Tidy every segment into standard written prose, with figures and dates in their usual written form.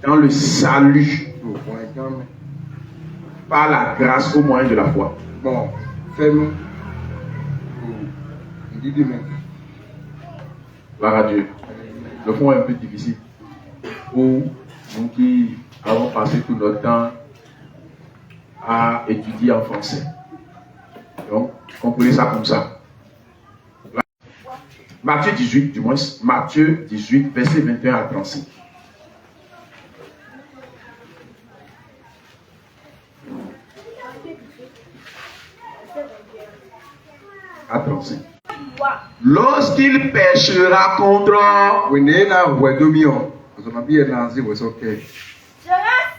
dans le salut par la grâce au moyen de la foi. Bon, fais-nous. Gloire à Dieu. Le fond est un peu difficile pour nous qui avons passé tout notre temps à étudier en français. Donc, comprenez ça comme ça. Matthieu 18, du moins, Matthieu 18, verset 21 à 35. À 35. Lorsqu'il péchera contre...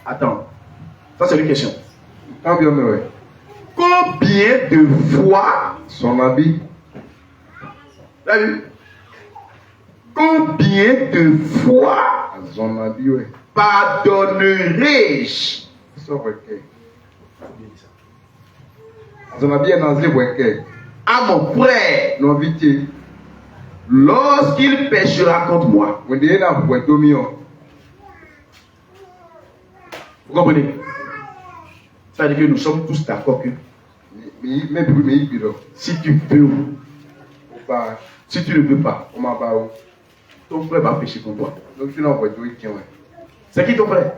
Attends, ça c'est une question. Combien de fois son habit? Combien de fois son habit, ouais. Pardonnerai-je à mon frère lorsqu'il péchera contre moi? Vous comprenez? Ça veut dire que nous sommes tous d'accord que si tu peux, si tu ne peux pas, ton frère va pécher contre toi. C'est qui ton frère?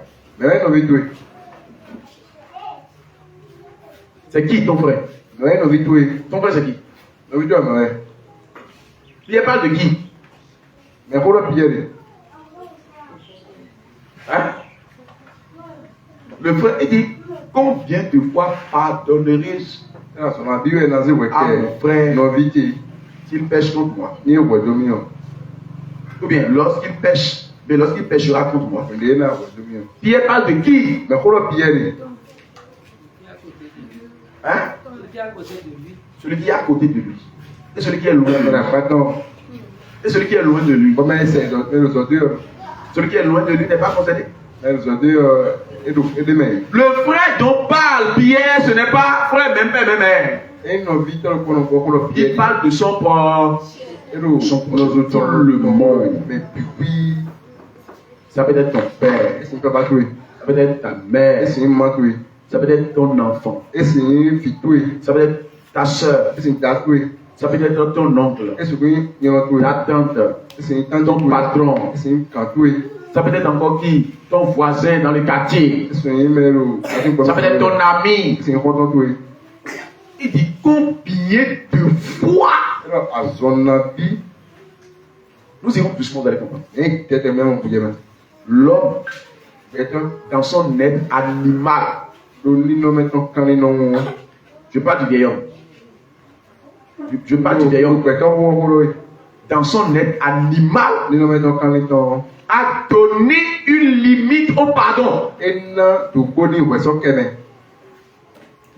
C'est qui ton frère? Ton frère c'est qui? Il parle de qui? Hein? Le frère, il dit, combien de fois pardonnerai-je à mon frère s'il pêche contre moi? Ou bien lorsqu'il pêche, mais lorsqu'il pêchera contre moi. Pierre parle de qui? Hein? Celui qui est à côté de lui. Et celui qui est loin de lui. Et celui qui est loin de lui. Celui qui est loin de lui n'est pas concerné. Le frère dont parle Pierre, ce n'est pas frère même père, même mère. Il parle de son père. Tout le monde. Ça peut être ton père. Ça peut être ta mère. Ça peut être ton enfant. Ça peut être ta soeur. Ça peut être ton oncle, ta tante, ton patron. Ça peut être encore qui? Ton voisin dans le quartier. Ça peut être ton ami. Il dit combien de fois? Nous irons plus qu'on va les comprendre. L'homme, dans son être animal, je parle du vieil homme. Je parle du vieil homme. Dans son être animal, a donné une limite au pardon.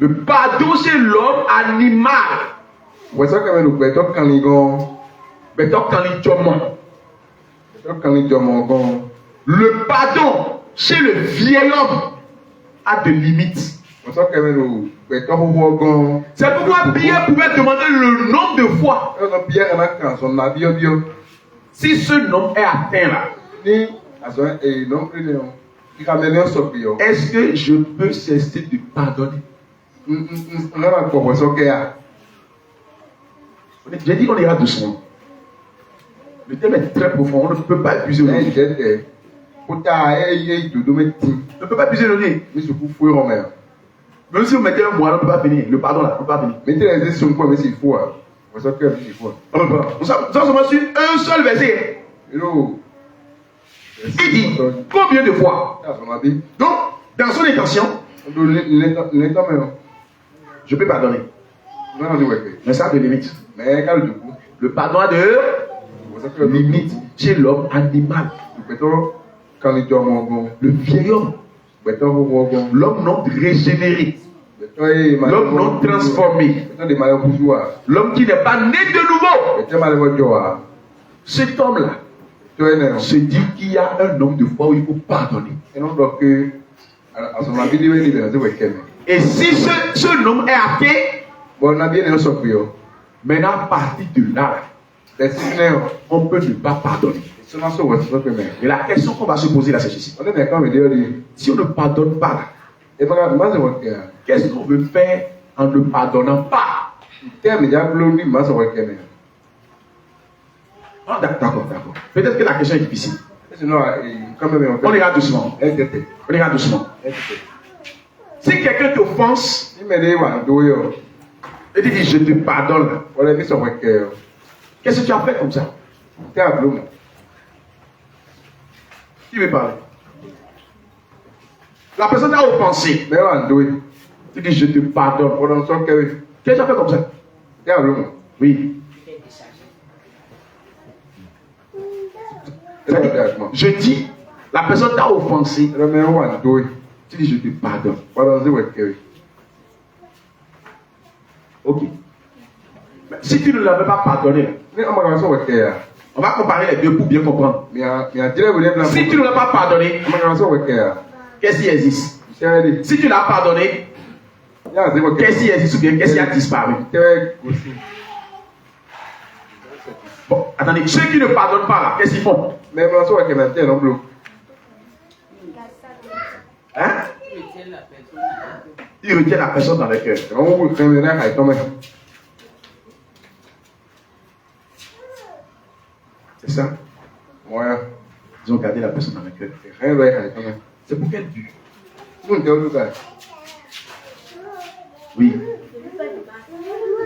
Le pardon, c'est l'homme animal. Le pardon, chez le vieil homme, a de limites. C'est pourquoi Pierre pouvait demander le nombre de fois. Si ce nombre est atteint là, est-ce que je peux cesser de pardonner? J'ai dit qu'on ira doucement. Le thème est très profond, on ne peut pas épuiser le nez. On ne peut pas épuiser le nez. Même si vous mettez un mois, on ne peut pas finir. Le pardon là, on ne peut pas finir. Nous sommes seulement sur un seul verset. Il dit combien de fois? Donc, dans son intention, je peux pardonner. Mais ça a des limites. Le pardon a de limites chez l'homme animal. Le vieil homme. L'homme non régénéré. L'homme non transformé. L'homme qui n'est pas né de nouveau. Cet homme-là se dit qu'il y a un nombre de fois où il faut pardonner. Et si ce nombre est atteint, maintenant à partir de là, on peut ne pas pardonner. Seulement sur votre truc, mais. Et la question qu'on va se poser là, c'est ceci. On est d'accord, mais dire, Si on ne pardonne pas là, et pas grave, moi, c'est votre cœur. qu'est-ce qu'on veut faire en ne pardonnant pas? Terme, il y a bloqué, moi, c'est votre cœur. Ah, d'accord. Peut-être que la question est difficile. Sinon, quand même, On ira doucement. On ira doucement. Si quelqu'un t'offense, Il m'a dit, et tu dis je te pardonne, on a mis sur votre cœur. qu'est-ce que tu as fait comme ça? T'es à bloqué. Qui veut parler? La personne t'a offensé. Mais on doit. Tu dis je te pardonne. On en sort que. Qu'est-ce que tu as fait comme ça? T'es à bloqué. Oui. Je dis, la personne t'a offensé. Mais on doit. Tu dis je te pardonne. On en sort votre cœur. Ok. Mais si tu ne l'avais pas pardonné, Mais on va sur votre cœur. on va comparer les deux pour bien comprendre. Mais il y a dire, vous l'avez Si tu ne l'as pas pardonné, on va sur votre cœur. qu'est-ce qui existe? C'est Si tu l'as pardonné, il y a zéro cœur. qu'est-ce qui existe ou bien qu'est-ce qui a disparu? Aussi. Bon, attendez, ceux qui ne pardonnent pas là, qu'est-ce qu'ils font? Mais on sur votre cœur, c'est un bloc. Hein? Ils retiennent la personne dans le cœur. On vous crée là, il tombe. C'est ça? Ouais. Ils ont gardé la personne dans le cœur. Rien de il tombe. C'est pour quel but? Nous, on est au cas. Oui.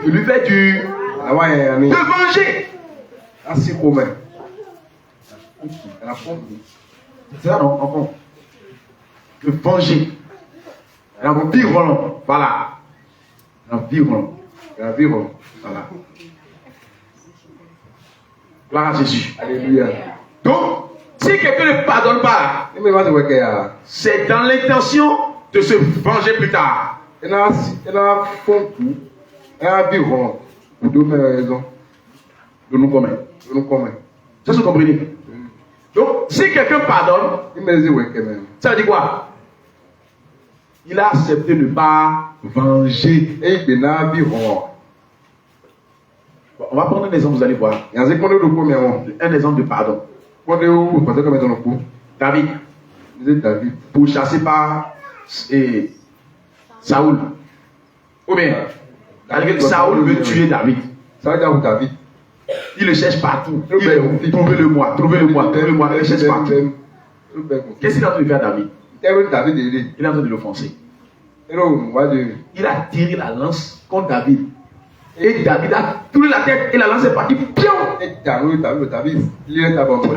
Je lui fais du... Ah ouais, il y de a venger. un si commun. La pompe. C'est ça, non? Encore. De venger. L'environ. Voilà. L'environ. L'environ. Voilà. Gloire à Jésus. Alléluia. Donc, si quelqu'un ne pardonne pas, Il me va sur votre cœur. c'est dans l'intention de se venger plus tard. Il y a un fond pour. Il y a un environ. Pour deux raisons. De nous commun. Nous commun. Ça, c'est compris. Donc, si quelqu'un pardonne, Il me dit, ouais, quand même. ça veut dire quoi? Il a accepté de ne pas venger. Et il y a un environ. Bon, on va prendre un exemple, vous allez voir. Il y a un exemple de premier. Un exemple de pardon. Quand vous pensez comme ils ont le coup. David, Vous êtes David. pourchassé par Saoul. Ou bien, Saoul veut tuer David. Ça veut dire vous David. Il le cherche partout. Trouvez-le-moi. Il le cherche partout. Qu'est-ce qu'il est en train de faire David? Il est en train de l'offenser. Il a tiré la lance contre David. Et David a tourné la tête et la lance est partie. Pion!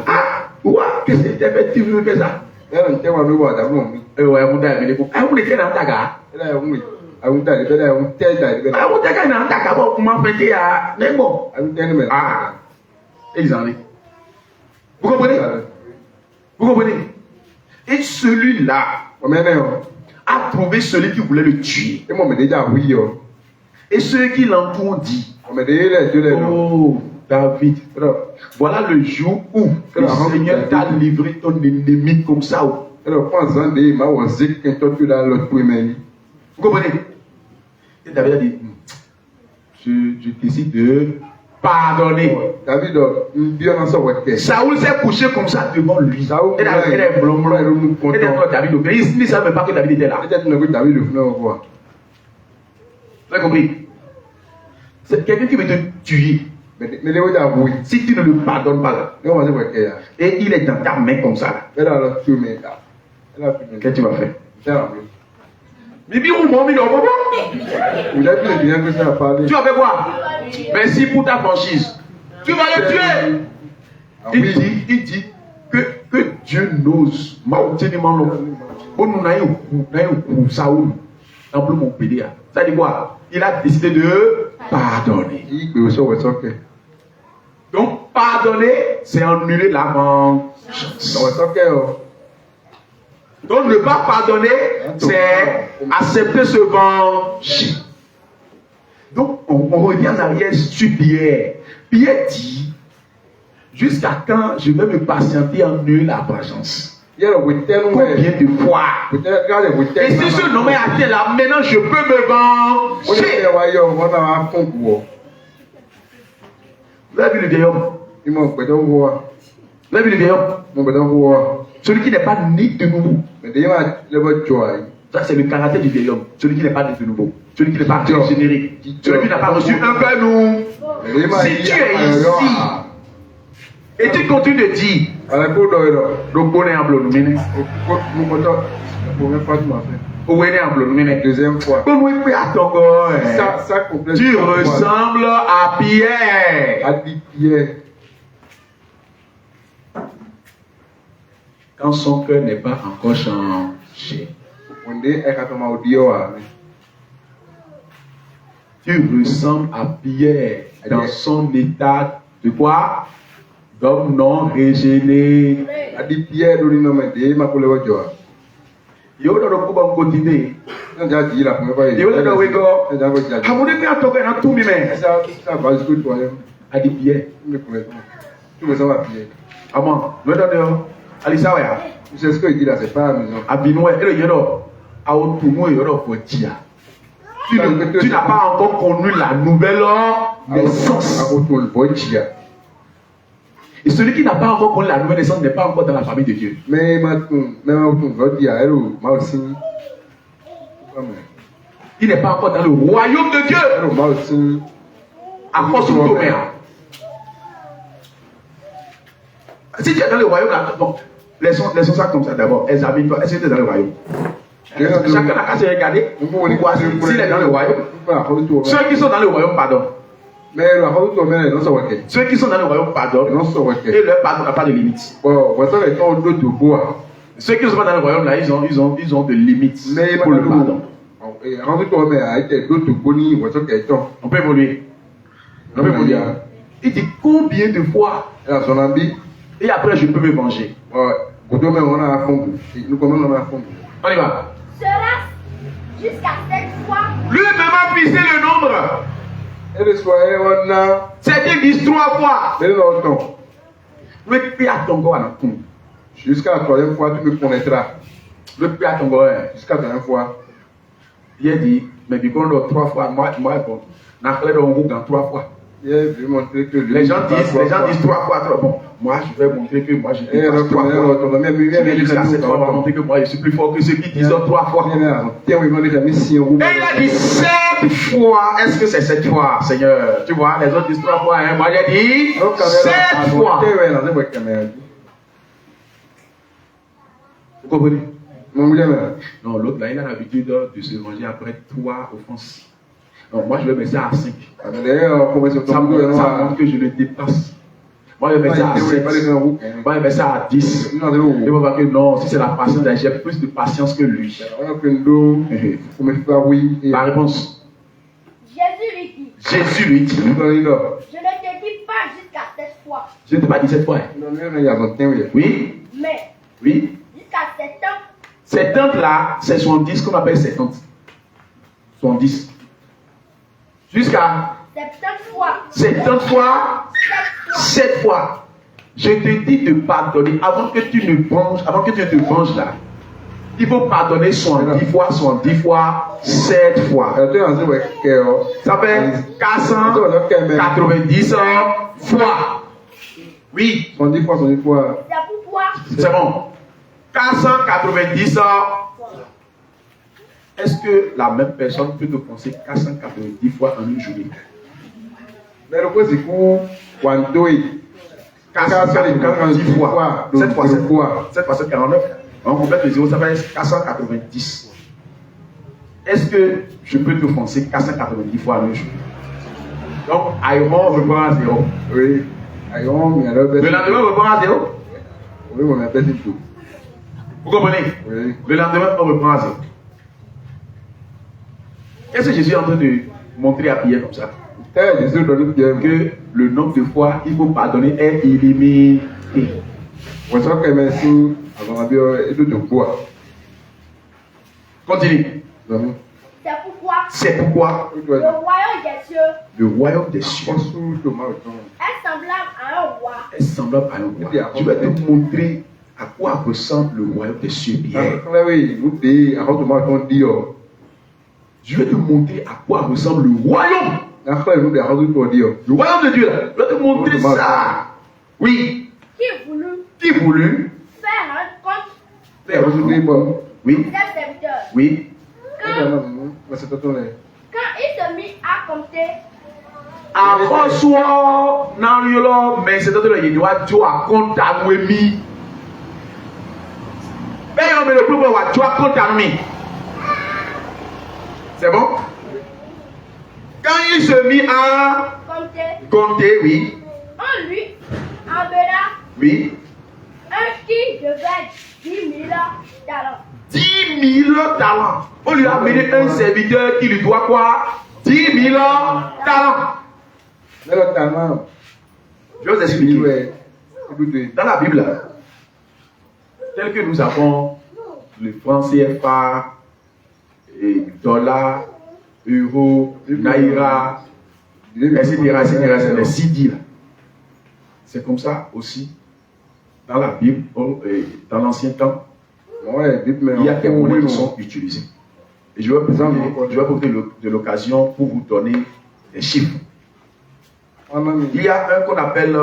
Ah! Ouais, qu'est-ce que tu as fait? Tu veux faire ça? Ouais, on t'a amené pour. Ah, on était dans ta gare. Ah, on t'a dans ta gare. Bon, comment faire à Nebo? Ah! Ils en sont. Vous comprenez? Vous comprenez? Et celui-là a trouvé celui qui voulait le tuer. Et ceux qui l'entourent ont dit, oh David, voilà le jour où le Seigneur t'a livré ton ennemi comme ça. Vous comprenez? Et David a dit, je décide de pardonner. Saoul s'est couché comme ça devant lui. Et David est blanc. Il ne savait même pas que David était là. Vous avez compris? C'est quelqu'un qui veut te tuer. Si tu ne le pardonnes pas là, et il est dans ta main comme ça, qu'est-ce que tu vas faire? Bibi ou mon bibi, tu vas faire quoi? Merci pour ta franchise. Tu vas le tuer. Il dit que Dieu n'ose. Saoul, ça dit quoi? Il a décidé de pardonner. Donc, pardonner, c'est annuler la vengeance. Donc, ne pas pardonner, c'est accepter ce venger. Donc, on revient en arrière sur Pierre. Pierre dit, jusqu'à quand je vais me patienter en annuler la vengeance? Combien de fois? Et si ce nom est atteint là, maintenant je peux me venger. Vous avez vu le vieil homme? Vous avez vu le vieil homme? Mon bedon voir. Celui qui n'est pas né de nouveau. Mais d'ailleurs, le votre joie. Ça, c'est le caractère du vieil homme. Celui qui n'est pas né de nouveau. Celui qui n'est pas régénéré. Celui qui n'a pas reçu un peu nous. Si tu es ici et tu continues de dire, le bonheur en bleu, nous menons. Où est en bleu, nous menons. Deuxième fois. Comme oui, à ton corps. Tu ressembles à Pierre. À Pierre. Quand son cœur n'est pas encore changé. Tu ressembles à Pierre dans son état de quoi? D'homme non régénéré. A dit Pierre, nous n'avons pas dit, ma collègue Joa. Il y a un peu continuer. On a dit la première fois. Il y a un peu à mon avis, à toi, dans tout, mais ça va jusqu'au toi. a dit Pierre. Tu me sens à Pierre. Ah bon, nous donnons. Alisa, ouais. C'est ce qu'il dit là, c'est pas amusant. Abinois, et le yoro, à Otumo, yoro, pour dire. Tu n'as pas encore connu la nouvelle naissance. Et celui qui n'a pas encore connu la nouvelle naissance n'est pas encore dans la famille de Dieu. Mais Il n'est pas encore dans le royaume de Dieu. Apôtre Thomas. Si tu es dans le royaume, là, bon, laissons ça comme ça d'abord. Examine-toi. Est-ce que tu es dans le royaume? Chacun n'a qu'à se regarder. Pourquoi s'il est dans le royaume? Ceux qui sont dans le royaume, pardon. Ceux qui sont dans le royaume pardonnent et leur pardon n'a pas de limite. Ceux qui ne sont pas dans le royaume là, ils ont de limites pour le pardon. On peut évoluer. On peut évoluer. Il dit combien de fois et après je peux me venger. On y va. Sera-ce jusqu'à 7 fois? Lui-même a fixé le nombre. Certains disent 3 fois. Le pays à ton corps. Jusqu'à la troisième fois, tu me connaîtras. Le pays à ton corps. Jusqu'à la troisième fois. Il a dit, mais du coup, 3 fois, moi, bon, on a fait le groupe dans 3 fois. Les gens disent 3 fois, bon, moi je vais montrer que moi je dépasse 3 fois. Jusqu'à cette fois, on va montrer que moi je suis plus fort que ceux qui disent 3 fois. Et il a dit 7 fois. Est-ce que c'est 7 fois, Seigneur? Tu vois, les autres disent 3 fois, hein? Moi j'ai dit 7 fois. Vous comprenez? Non, l'autre là, il a l'habitude de se manger après 3 offenses. Non, moi je vais mettre ça à 5. Ça montre que je le dépasse. Moi je vais mettre ça à 7. Moi je vais mettre ça à 10. Il va voir que non, si c'est la patience, j'ai plus de patience que lui. La réponse. Jésus lui dit. Je ne te dis pas jusqu'à 7 fois. Je ne t'ai pas dit 7 fois. Oui. Mais. Oui. Jusqu'à 70. 70 là, c'est 70 qu'on appelle 70. 70. Jusqu'à 70 fois. 70 fois. 7 fois. Je te dis de pardonner avant que tu ne venges, avant que tu ne te venges là. Il faut pardonner 70 fois, 70 fois, 7 fois. Ça fait 490 fois. Oui. 70 fois, 70 fois. C'est pourquoi. C'est bon. 490 fois. Est-ce que la même personne peut te penser 490 fois en une journée? Mais le c'est pour quand 490 fois. 7 fois 7 fois. 7 fois 7, 49. On complète le 0, ça fait 490. Est-ce que je peux te penser 490 fois en une journée? Donc, Aïron reprend à 0. Oui. Aïron, mais alors. Le lendemain reprend à 0. Oui, on appelle tout. Vous comprenez? Oui. Le lendemain, on reprend à 0. Qu'est-ce que Jésus est en train de montrer à Pierre comme ça? Que le nombre de fois il faut pardonner est illimité. Continue. C'est pourquoi le royaume des cieux, le royaume des cieux est semblable à un roi. est semblable à un roi. Je vais te montrer à quoi ressemble le royaume des cieux, Pierre. Je vais te montrer à quoi ressemble le royaume. Le royaume de Dieu là. Je vais te montrer ça. Oui. Qui voulut qui voulut faire un compte faire aujourd'hui, bon. oui, des serviteurs. oui, C'est tout le Quand il se mit à compter, avant soit dans le mais c'est tout le doit tu as compte à mi. Ben on met le plus pour tu as compte à mi. C'est bon? Quand il se mit à compter, oui, on lui amena oui, un qui devait 10 000 talents. 10 000 talents. On lui a amené un serviteur qui lui doit quoi? 10 000 talents. le talent. Je vais vous expliquer. Ouais. Dans la Bible, tel que nous avons le franc CFA, et dollar, euro, naira, etc., c'est les cedi. C'est comme ça aussi dans la Bible, dans l'ancien temps, il y a des monnaies qui sont utilisées. Et je vais profiter de l'occasion pour vous donner des chiffres. Il y a un qu'on appelle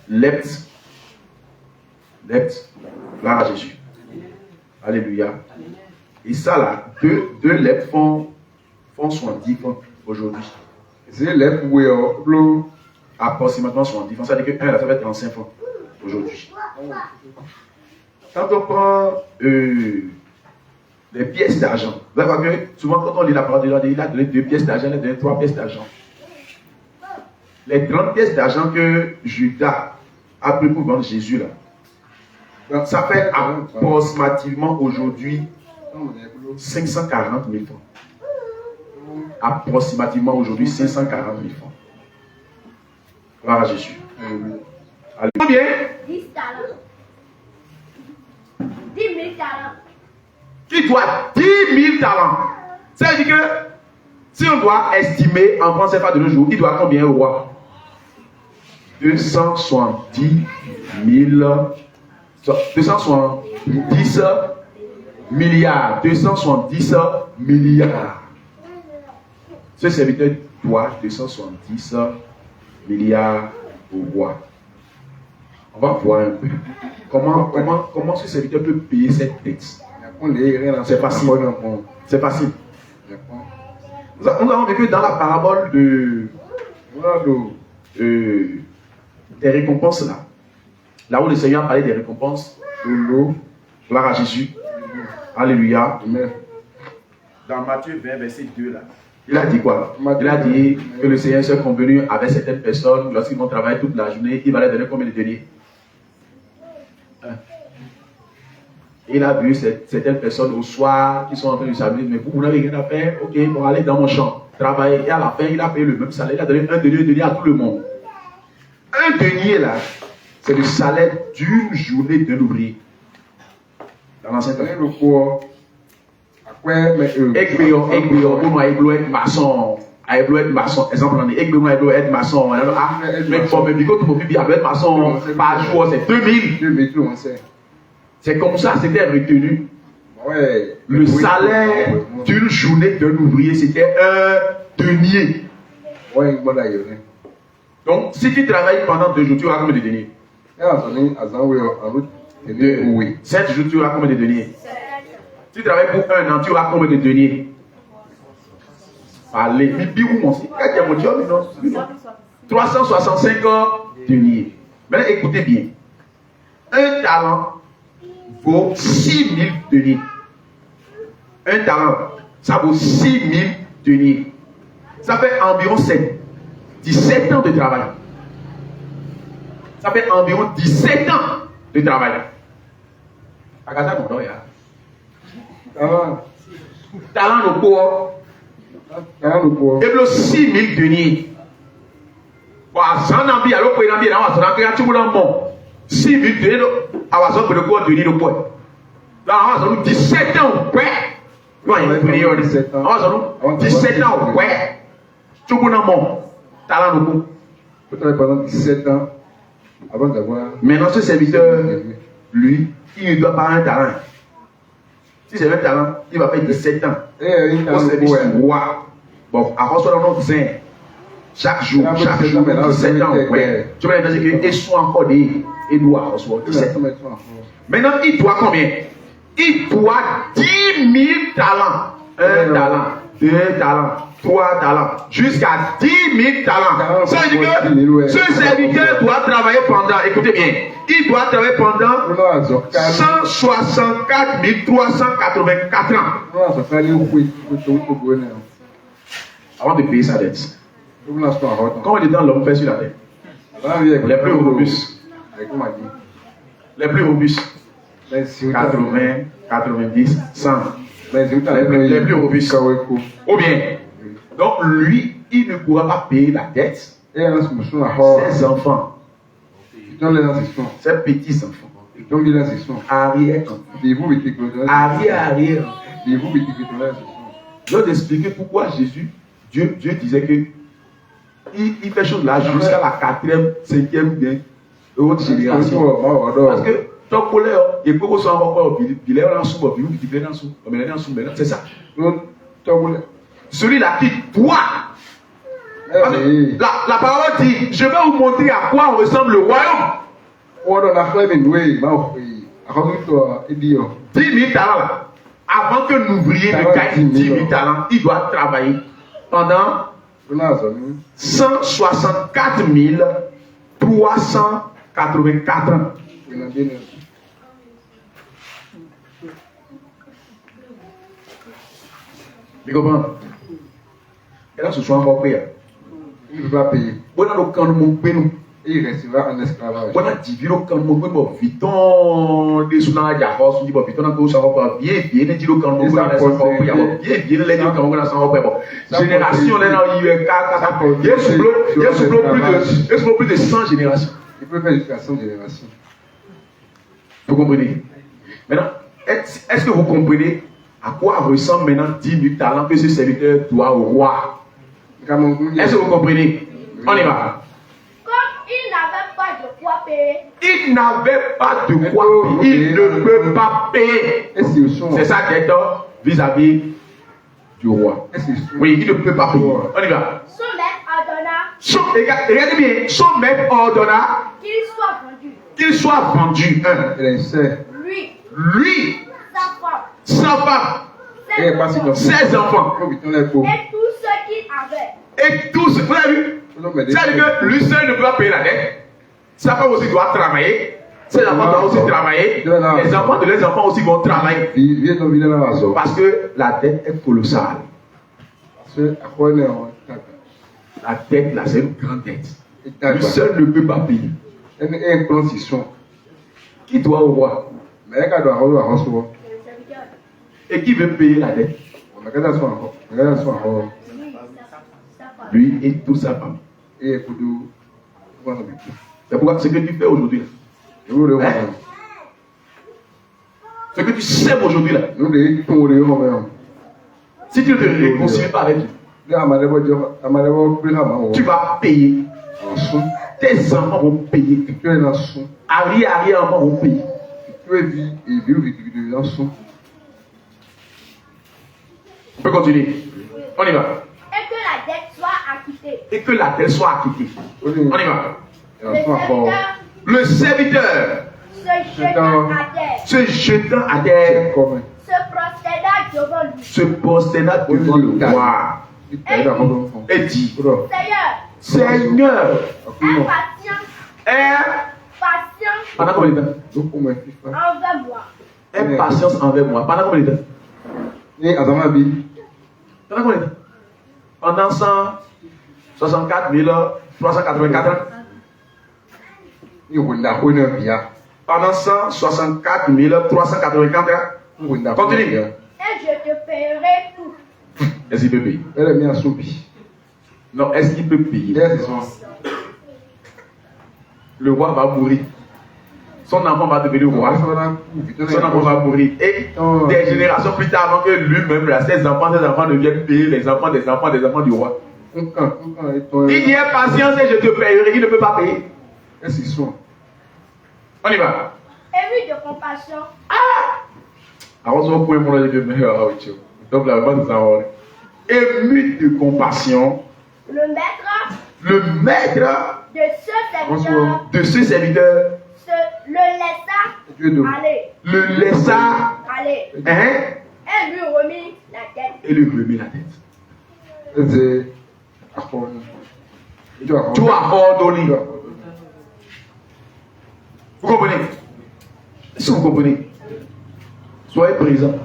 l'EPT. L'EPT, gloire à Jésus. Alléluia. Et ça là, deux l'EPT font 70 francs aujourd'hui. C'est l'EPT, Approximativement 70 francs. Ça veut dire que 1 là, ça fait 35 francs aujourd'hui. Quand on prend les pièces d'argent, vous allez voir que souvent quand on lit la parole de Dieu, il a donné 2 pièces d'argent, il a donné 3 pièces d'argent. Les 30 pièces d'argent que Judas a pris pour vendre Jésus là, ça fait approximativement aujourd'hui 540 000 francs. Approximativement aujourd'hui 540 000 francs. Gloire à Jésus. Allez. Combien? 10 talents. 10 000 talents. Qui doit 10 000 talents. Ça veut dire que si on doit estimer en francs CFA de nos jours, il doit combien au roi? 270 000. 270 milliards. 270 milliards. Ce serviteur doit 270 milliards au roi. On va voir un peu. Comment ce serviteur peut payer cette dette? C'est facile. C'est facile. Nous avons vécu dans la parabole des récompenses là. Là où le Seigneur a parlé des récompenses de l'eau. Gloire à Jésus. Alléluia. Dans Matthieu 20, verset 2 là. Il a dit quoi? Il a dit que le Seigneur s'est convenu avec certaines personnes, lorsqu'ils vont travailler toute la journée, il va leur donner combien de deniers? Il a vu certaines personnes au soir qui sont en train de s'amuser, mais vous n'avez rien à faire, ok, bon, allez dans mon champ, travailler. Et à la fin, il a payé le même salaire, il a donné un denier à tout le monde. Un denier là, c'est le salaire d'une journée d'un ouvrier. Dans l'ancien temps. Maçon, exemple, on est maçon, mais pour me dire que tu peux être maçon par jour, c'est 2000. C'est comme ça, c'était retenu. Le salaire d'une journée d'un ouvrier, c'était un denier. Donc, si tu travailles pendant 2 jours, tu auras combien de deniers? 7 jours, tu auras combien de deniers? Si tu travailles pour 1 an, tu auras combien de deniers? Allez, mon 365 deniers. Maintenant, écoutez bien. Un talent vaut 6 000 deniers. Un talent, ça vaut 6 000 deniers. Ça fait environ 17 ans de travail. Ça fait environ 17 ans de travail. Talent au corps. Et le 6 000 deniers. Bon, j'en ai alors pour y aller, 6 000 deniers, à la zone de quoi deniers de quoi. Là, on a 17 ans, ouais. On a 17 ans, ouais. Tout le monde, talent au corps. Peut-être pendant 17 ans, avant d'avoir. Maintenant, ce serviteur, lui, il ne doit pas un talent. Si c'est un talent, il va faire 17 ans. Au service du roi. Bon, avant cela, on a chaque jour, 17 ans, ouais. Tu vas dire que, et soit encore des, et doit, 17 ans. Maintenant, il doit combien? Il doit 10 000 talents. 1 talent, 2 talents, 3 talents, jusqu'à 10 000 talents. Ça veut dire que ce serviteur doit travailler pendant, écoutez bien, il doit travailler pendant 164 384 ans avant de payer sa dette. Combien de temps l'homme fait sur la terre? Les plus robustes. Les plus robustes. 80, 90, 100. Les plus robustes. Ou bien, donc lui, il ne pourra pas payer la dette. Ses enfants, ses petits-enfants, arrière. Je vais t'expliquer pourquoi Jésus, Dieu disait que il fait chose là jusqu'à la 4e, 5e, autre génération. Parce que ton collègue, il peut aussi avoir il est dans sous, c'est ça. Celui-là qui doit. La parole dit, je vais vous montrer à quoi ressemble le royaume. 10 000 talents. Avant que l'ouvrier ne gagne 10 000 talents, il doit travailler pendant 164 384 ans. Tu comprends? Et là, ce soit encore payé. Il ne peut pas payer. On a le camp de mon père. Et il restera en esclavage. On a dit, le camp de mon père, Viton, des sous la Yahos, on dit, Viton, on a tout ça, bien, ne dit le camp de mon père, bien, les gens qui ont génération, il y a plus de 100 générations. Il peut faire jusqu'à 100 générations. Vous comprenez? Maintenant, est-ce que vous comprenez à quoi ressemble maintenant 10 000 talents que ce serviteur doit au roi? Est-ce que vous comprenez? On y va. Comme il n'avait pas de quoi payer. Il n'avait pas de quoi payer. Il ne peut pas payer. C'est ça qui est vis-à-vis du roi. Oui, il ne peut pas payer. On y va. Son maître ordonna. Regardez bien. Son maître ordonna qu'il soit vendu. Lui. Sa femme. Ses enfants. Et tout ce qu'il avait. Et tout ce. Vous avez vu? C'est-à-dire que lui seul ne peut pas payer la dette. Sa femme aussi doit travailler. Ses enfants doivent aussi travailler. Les enfants de leurs enfants aussi vont travailler. Parce que la dette est colossale. La dette là, c'est une grande dette. Lui seul ne peut pas payer. Qui doit au roi? Et qui veut payer la dette? Lui et toute sa femme. C'est pourquoi ce que tu fais aujourd'hui, ce que tu sèmes aujourd'hui là, si tu ne te réconcilies pas avec lui, tu vas payer. Tes enfants vont payer. Arrière-enfants vont payer. On peut continuer. On y va. Et que la dette soit acquittée. Et que la dette soit acquittée. On y va. Le serviteur se jetant à terre, se prosterna devant le roi et dit, Seigneur, aie pendant combien de temps? Envers moi. Aie patience envers moi. Pendant combien de temps? Pendant combien de temps? Pendant 164 384 ans. Pendant 164 384 ans. Continue. Et je te paierai tout. Est-ce qu'il peut payer? Non, est-ce qu'il peut payer? Le roi va mourir. Son enfant va devenir roi. Son enfant va mourir. Et des générations plus tard, avant que lui-même, ses enfants deviennent payer les enfants des enfants du roi. Il y a patience et je te payerai. Il ne peut pas payer. On y va. Ému de compassion. Ému de compassion. Le maître le maître de ce serviteur de ce serviteur le laissa aller. le laissa Aller. hein, Et lui remit la tête. et lui remit la tête. C'est accordé. Tu as ordonné. Vous comprenez? Si vous comprenez, soyez présents.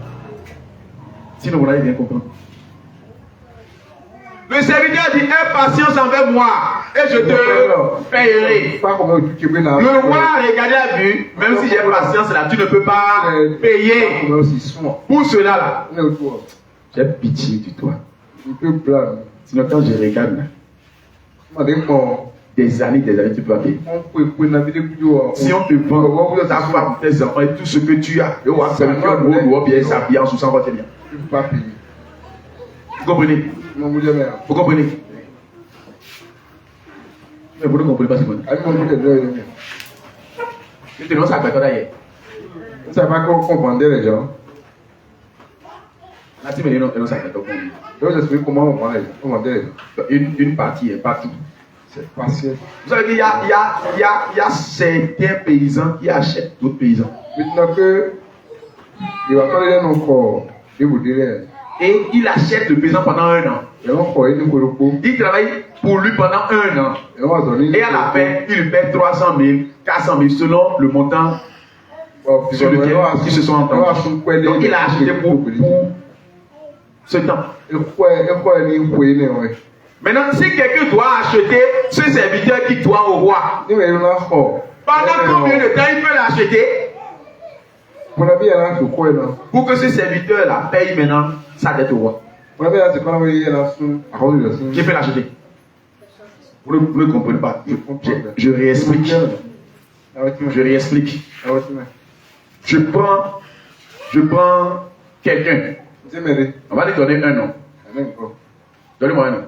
Sinon, vous n'allez bien comprendre. Le serviteur dit: aie patience envers moi et je te payerai. Le roi a regardé la vue, même si j'ai patience là, tu ne peux pas payer. Pour cela là, j'ai pitié de toi. Sinon, quand je regarde là, des années, tu peux payer. Si on te vend ta femme, tes enfants et tout ce que tu as, vous comprenez? Vous comprenez? Mais vous ne comprenez pas ce qu'on dit. Maintenant, ça fait quoi d'ailleurs? Vous savez pas qu'on comprendait les gens. Là, tu me dis non, ça fait quoi? Je vais vous expliquer comment on vendait les gens. Une partie est pas tout. C'est partiel. Vous savez qu'il y a certains paysans qui achètent d'autres paysans. Maintenant que il va pas les encore, je vous dirai. Et il achète le paysan pendant 1 an. Il travaille pour lui pendant 1 an. Et à la fin, il lui paie 300 000, 400 000 selon le montant sur lequel ils se sont entendus. Donc il a acheté pour ce temps. Maintenant, si quelqu'un doit acheter ce serviteur qui doit au roi, pendant combien de temps il peut l'acheter? Pour que ce serviteur-là paye maintenant sa dette au roi. Qui peut l'acheter? Vous ne comprenez pas. Je réexplique. Je réexplique. Je prends quelqu'un. On va lui donner un nom. Donnez-moi un nom.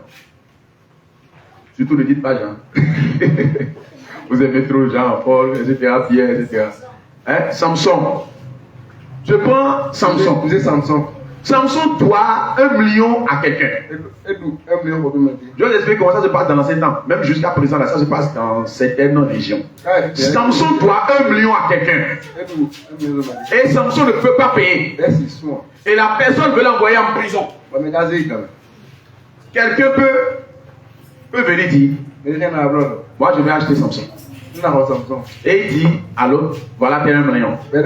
Surtout ne dites pas Jean. Vous aimez trop Jean, Paul, etc., Pierre, etc. Hein? Samson. Je prends Samson. Vous êtes Samson. Samson doit 1 million à quelqu'un. Je vais vous expliquer comment ça se passe dans l'ancien temps. Même jusqu'à présent, là, ça se passe dans certaines régions. Samson doit 1 million à quelqu'un. Et Samson ne peut pas payer. Et la personne veut l'envoyer en prison. Quelqu'un peut venir dire: moi je vais acheter Samson. Et il dit à l'autre: voilà tes 1 million. Et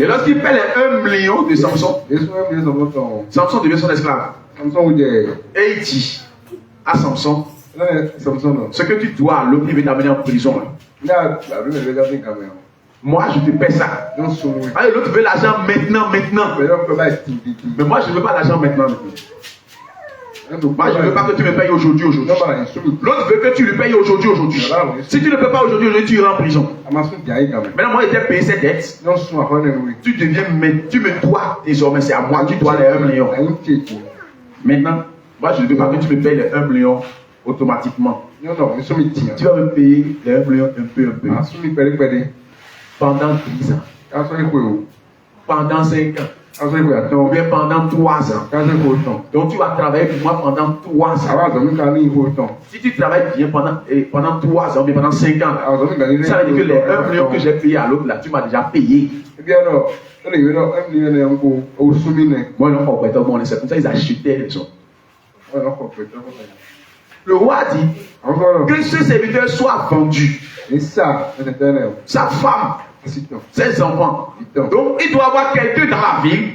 lorsqu'il paie les 1 million de Samson, Samson devient son esclave. Et il dit à Samson: ce que tu dois à l'autre, il veut t'amener en prison. Moi je te paie ça. Allez, l'autre veut l'argent maintenant. Mais moi je ne veux pas l'argent maintenant. Moi, je ne veux pas que tu me payes aujourd'hui. L'autre veut que tu lui payes aujourd'hui. Si tu ne peux pas aujourd'hui, tu iras en prison. Maintenant, moi, je t'ai payé cette dette. Tu me dois désormais, c'est à moi, tu dois les 1 million. Maintenant, moi, je ne veux pas que tu me payes les 1 million automatiquement. Tu vas me payer les 1 million un peu. Pendant 10 ans. Pendant 5 ans. Ou bien pendant 3 ans. Donc tu vas travailler pour moi pendant 3 ans. Si tu travailles bien pendant 3 ans, ou bien pendant 5 ans, ça veut dire que les 1 million que j'ai payé à l'autre, là, tu m'as déjà payé. Moi, non, c'est comme ça ils achetaient les gens. Le roi a dit que ce serviteur soit vendu. Sa femme, ses enfants. Donc il doit avoir quelqu'un dans la ville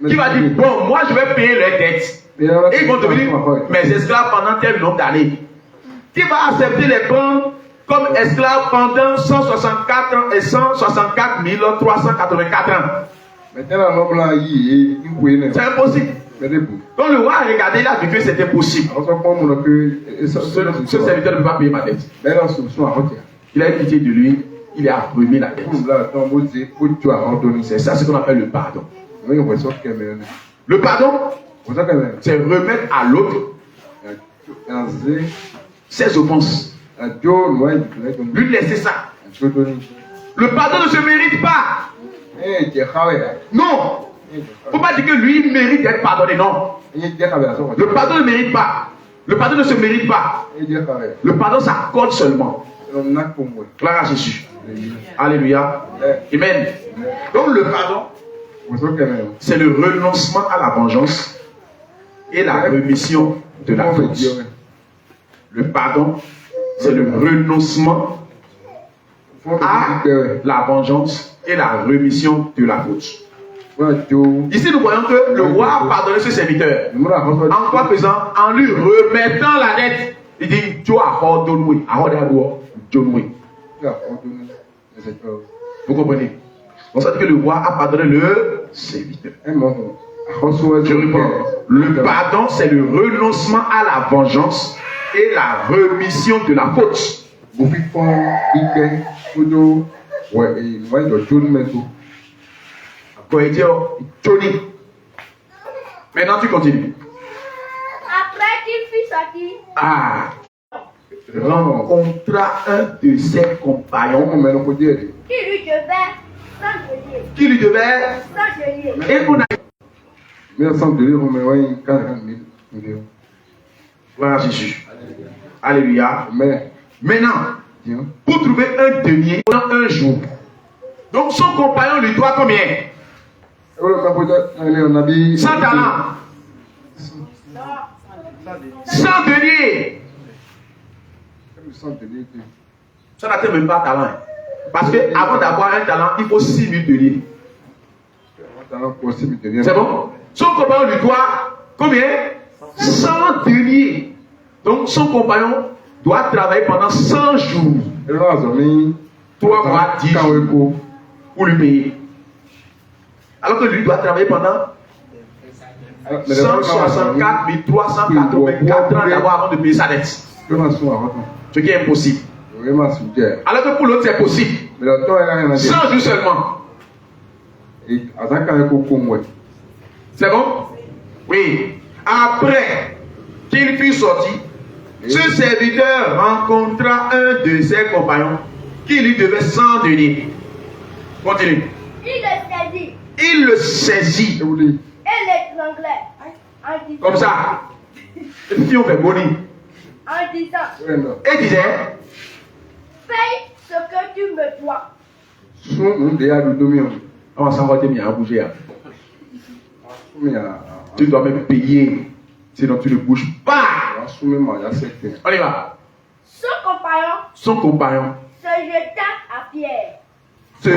qui va dire: bon, moi je vais payer les dettes. Et ils vont devenir mes esclaves pendant tel nombre d'années. Qui va accepter les prendre comme esclaves pendant 164 ans et 164 384 ans. C'est impossible. Donc le roi a regardé, il a vu que c'était possible. Ce serviteur ne peut pas payer ma dette. Il a eu pitié de lui. Il a remis la dette. C'est ça ce qu'on appelle le pardon. Le pardon, c'est remettre à l'autre ses offenses. Lui laisser ça. Le pardon ne se mérite pas. Non. Il ne faut pas dire que lui il mérite d'être pardonné. Non. Le pardon ne mérite pas. Le pardon ne se mérite pas. Le pardon s'accorde seulement. Gloire à Jésus. Alléluia. Amen. Donc le pardon, c'est le renoncement à la vengeance et la rémission de la faute. Le pardon, c'est le renoncement à la vengeance et la rémission de la faute. Ici, nous voyons que le roi a pardonné ses serviteurs. En quoi faisant? En lui remettant la dette. Il dit, tu as ordonné. Vous comprenez? On sait que le roi a pardonné le serviteur. Je réponds. Le pardon, c'est le renoncement à la vengeance et la rémission de la faute. Maintenant tu continues. Après qu'il fut sorti, rencontra un de ses compagnons qui lui devait 100 deniers. Et on a... Voilà Jésus. Alléluia. Maintenant, pour trouver un denier pendant un jour, donc son compagnon lui doit combien? 100 talents. 100 deniers. Ça n'atteint même pas talent. Parce que avant d'avoir un talent, il faut 6 000 deniers. C'est bon? Son compagnon lui doit combien? 100 deniers. Donc son compagnon doit travailler pendant 100 jours. 3 mois, 10 jours pour lui payer. Alors que lui doit travailler pendant 164 384 ans d'avoir avant de payer sa dette. Ce qui est impossible. Alors que pour l'autre c'est possible. 100 jours seulement. C'est bon? Oui. Après qu'il fut sorti, ce serviteur rencontra un de ses compagnons qui lui devait 100 deniers. Continue. Il le saisit. Et l'étranglait. Comme ça. Et puis on fait boni. En disant. Et disait. Paye ce que tu me dois. On va s'envoyer bien à bouger. Tu dois même payer. Sinon tu ne bouges pas. On y va. Son compagnon se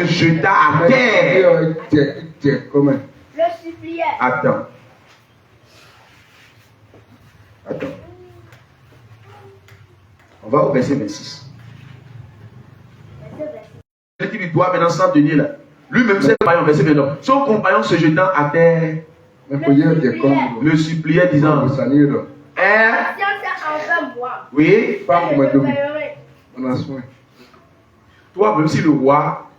jeta à terre. Le suppliait. Attends. On va au verset 26. Qui lui doit maintenant 100 deniers là. Lui-même, c'est compagnon, verset 29. Son compagnon se jetant à terre, le suppliait disant, oui, toi, même si le roi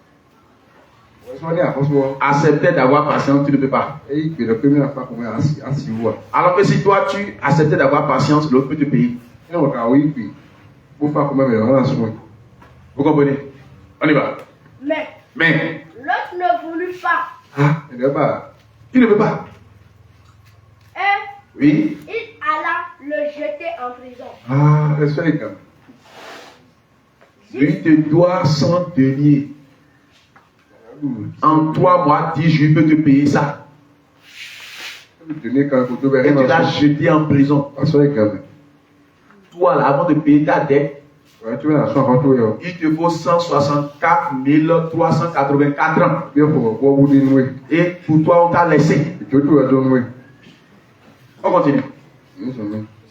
acceptait d'avoir patience, tu ne peux pas. Alors que si toi, tu acceptais d'avoir patience, l'autre peut te payer. Vous comprenez? On y va. Mais l'autre ne voulut pas. Il ne veut pas. Et oui. Il alla le jeter en prison. Lui te doit 100 deniers. En 3 mois, 10 jours, il peut te payer ça. Et tu l'as jeté en prison. Toi, là, avant de payer ta dette, il te faut 164 384 ans. Et pour toi, on t'a laissé. On continue.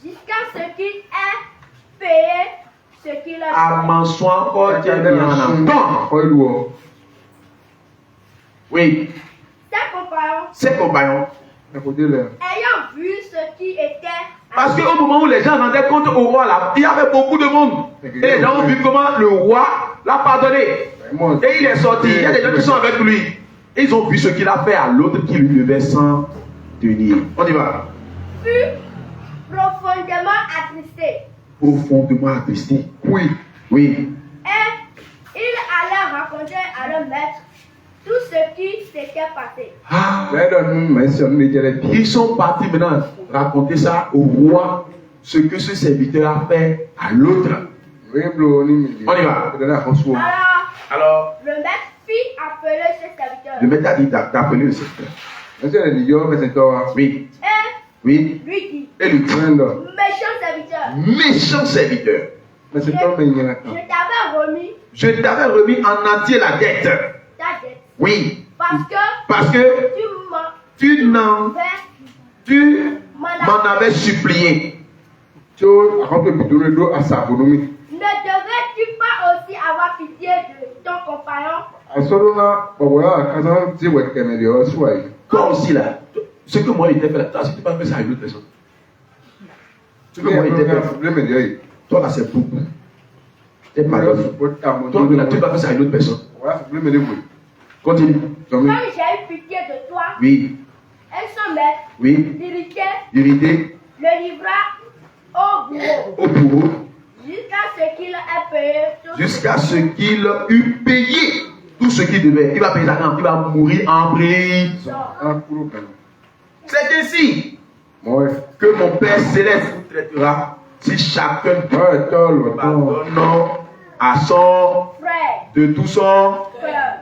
Jusqu'à ce qu'il ait payé ce qu'il a fait. Oui. Ses compagnons, ayant vu ce qui était. Parce qu'au moment où les gens rendaient compte au roi, là, il y avait beaucoup de monde. Et les gens ont vu comment le roi l'a pardonné. Et il est sorti. Il y a des gens qui sont avec lui. Et ils ont vu ce qu'il a fait à l'autre qui lui devait 100 deniers. On y va. Fut profondément attristé. Profondément attristé. Oui. Et il allait raconter à le maître tout ce qui s'était passé. Ils sont partis maintenant raconter ça au roi ce que ce serviteur a fait à l'autre. On y va. Alors, le maître fit appeler ce serviteur. le maître a dit d'appeler le serviteur. Oui. Oui. Lui dit, Et lui dit, méchant serviteur, méchant serviteur, je t'avais remis en entier la dette. ta dette. Oui. Parce que Tu m'en avais supplié. Ne devrais-tu pas aussi avoir pitié de ton compagnon? Toi aussi là, ce que moi j'étais fait là, toi si tu peux faire ça à une autre personne. Ce que moi j'étais fait, toi là c'est beaucoup. Je t'ai pardonné. Toi là tu peux faire ça à une autre personne. Continue. Comme j'ai eu pitié de toi, Oui. et son maître, Oui. l'irrité, le livra au bourreau, jusqu'à ce qu'il ait payé tout ce qu'il devait. Il va payer ça quand il va mourir en prison. C'est ainsi que mon Père Céleste vous traitera si chacun pardonne à son frère. De tout son Frère.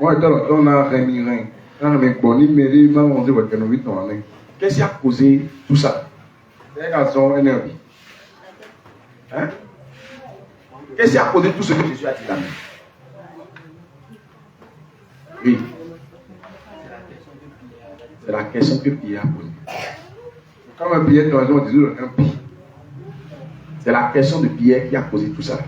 Qu'est-ce qui a causé tout ça? Hein? Qu'est-ce qui a causé tout ce que Jésus a dit là? Oui. C'est la question que Pierre a posée. C'est la question de Pierre qui a causé tout ça.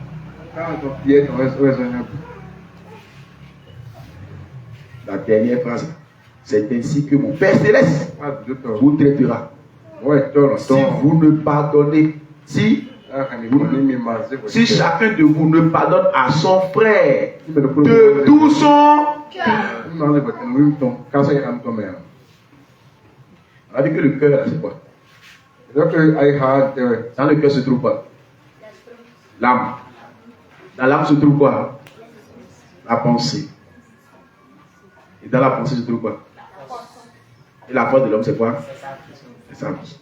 La dernière phrase, c'est ainsi que mon Père Céleste vous traitera. Si vous ne pardonnez, si chacun de vous ne pardonne à son frère de tout son cœur. On a dit que le cœur, c'est quoi? Dans le cœur se trouve quoi? L'âme. Dans l'âme se trouve quoi? La pensée. Et dans la pensée se trouve quoi? Et la force de l'homme, c'est quoi? C'est sa vie.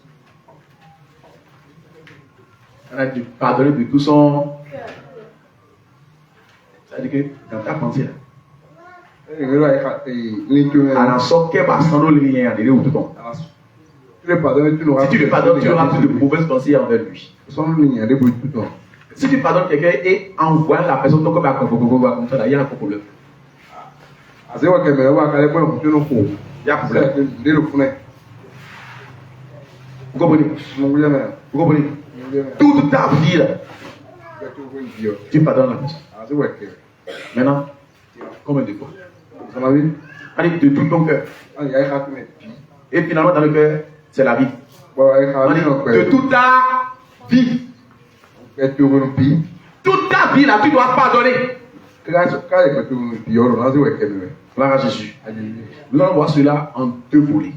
On a dit pardonner de tout son cœur. Ça veut dire que dans ta pensée, là, alors, sauf qu'elle va s'en aller à l'île ou tout le monde. Si tu le pardonnes, tu n'auras plus de mauvaises pensées envers lui. Si tu pardonnes quelqu'un et envoies la personne comme ça, il y a un problème. Il y a un problème. Vous comprenez? Vous comprenez? Toute ta vie, là, tu pardonnes la personne. Maintenant, combien de fois? Allez, de tout ton cœur. Et finalement, dans le cœur, c'est la vie. De toute ta vie. Toute ta vie, là, tu dois pardonner. Gloire à Jésus. Nous allons voir cela en deux volets.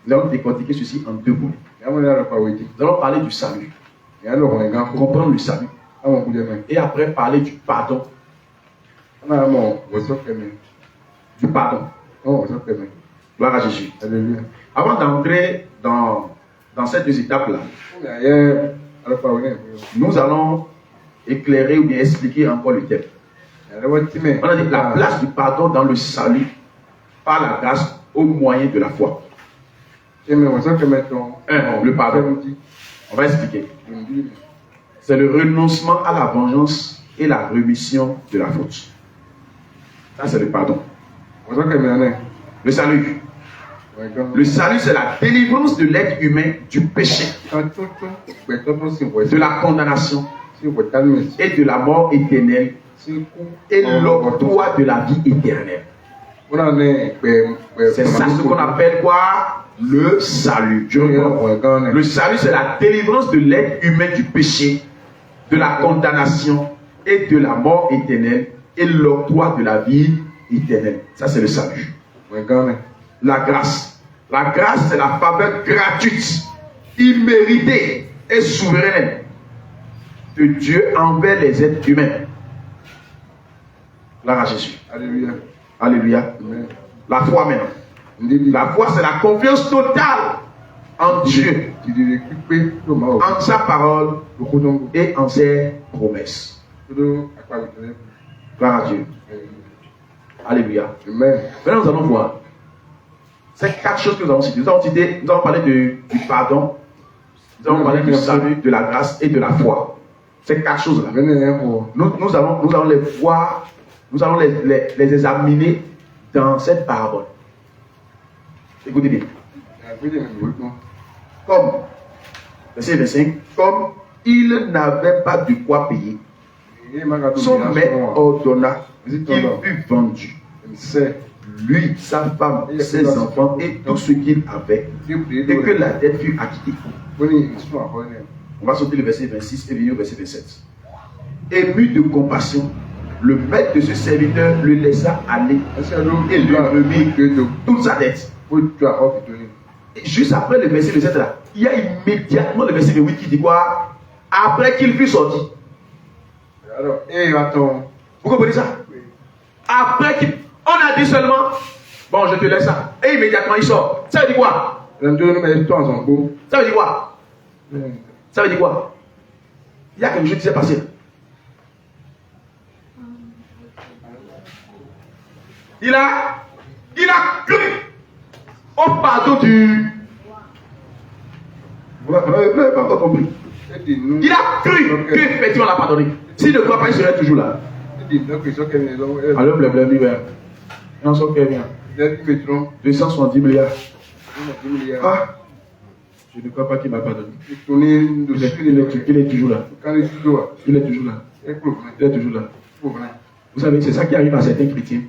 Nous allons décortiquer ceci en deux volets. Nous allons parler du salut. Comprendre le salut. Et après, parler du pardon. Du pardon. Gloire à Jésus. Avant d'entrer dans ces deux étapes-là, nous allons éclairer ou bien expliquer encore le thème. On a dit la place du pardon dans le salut par la grâce au moyen de la foi. Le pardon. On va expliquer. C'est le renoncement à la vengeance et la rémission de la faute. Ça, c'est le pardon. Le salut. Le salut, c'est la délivrance de l'être humain du péché, de la condamnation et de la mort éternelle et l'octroi de la vie éternelle. C'est ça ce qu'on appelle quoi? Le salut. Le salut, c'est la délivrance de l'être humain du péché, de la condamnation et de la mort éternelle et l'octroi de la vie éternelle. Ça, c'est le salut. La grâce. La grâce, c'est la faveur gratuite, imméritée et souveraine de Dieu envers les êtres humains. Gloire à Jésus. Alléluia. Alléluia. Amen. La foi maintenant. La foi, c'est la confiance totale en Dieu, Ìdìrí pípé ló máa wò. en sa parole Lókun tó ń gbò. et en ses promesses. Lódó àpàlù tẹ́lẹ̀. Gloire à Dieu. Alléluia. Amen. Maintenant, nous allons voir. C'est 4 choses que nous avons citées. Nous allons parler du pardon, nous allons parler du salut, de la grâce et de la foi. Ces 4 choses-là. Nous allons les voir, nous allons les examiner dans cette parabole. Écoutez bien. Comme, verset 25, comme il n'avait pas de quoi payer, son maître ordonna qu'il fût vendu. Lui, sa femme, ses enfants et tout ce qu'il avait, et que la dette fût acquittée. On va sauter le verset 26 et venir au verset 27. Ému de compassion, le maître de ce serviteur le laissa aller et lui remit toute sa dette. Et juste après le verset 27 là, il y a immédiatement le verset 28 qui dit quoi? Après qu'il fut sorti. Vous comprenez ça? Après qu'il... On a dit seulement, bon, je te laisse ça. Et immédiatement, il sort. Ça veut dire quoi? Ça veut dire quoi? Ça veut dire quoi? Il y a quelque chose qui s'est passé. Il a cru au pardon du... Vous n'avez pas encore compris. Il a cru qu'effectivement on l'a pardonné. S'il ne croit pas, il serait toujours là. Alors, le on s'en fait bien. 270 milliards. Ah, je ne crois pas qu'il m'a pardonné. Il est toujours là. Il est toujours là. Il est toujours là. Vous savez, c'est ça qui arrive à certains chrétiens.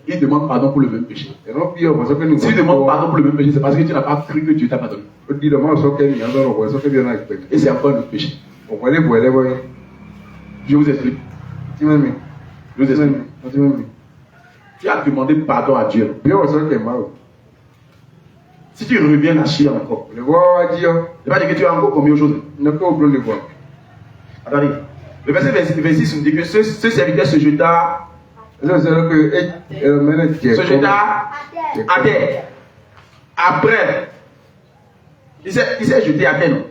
Ils demandent pardon pour le même péché. S'ils demandent pardon pour le même péché, c'est parce que tu n'as pas cru que Dieu t'a pardonné. Et c'est encore notre péché. Je vous explique. Je vous explique. Tu as demandé pardon à Dieu. Si tu reviens à chier encore, ne pas dire que tu as encore commis autre chose. Attendez. Le verset 26 nous dit que ce serviteur se jeta à terre. Après, il s'est jeté à terre. Non?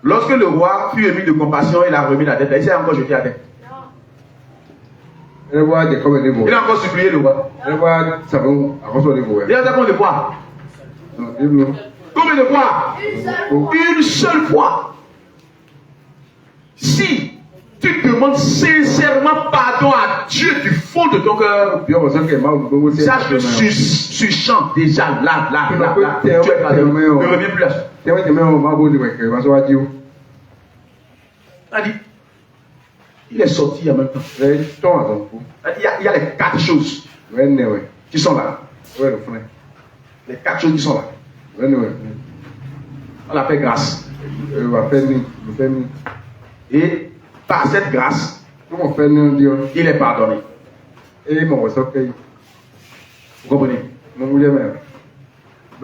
Lorsque le roi fut ému de compassion, il a remis la tête. Il s'est encore jeté à terre. Il a encore supplié le roi. Il a dit de quoi? Combien de fois? Une seule fois. Si tu demandes sincèrement pardon à Dieu du fond de ton cœur, sache que tu chantes déjà là, tu es pardonné. Ne reviens plus là. Il est sorti en même temps. Il y a les 4 choses qui sont là. Les 4 choses qui sont là. On l'appelle grâce. Et par cette grâce, il est pardonné. Vous comprenez? Vous ne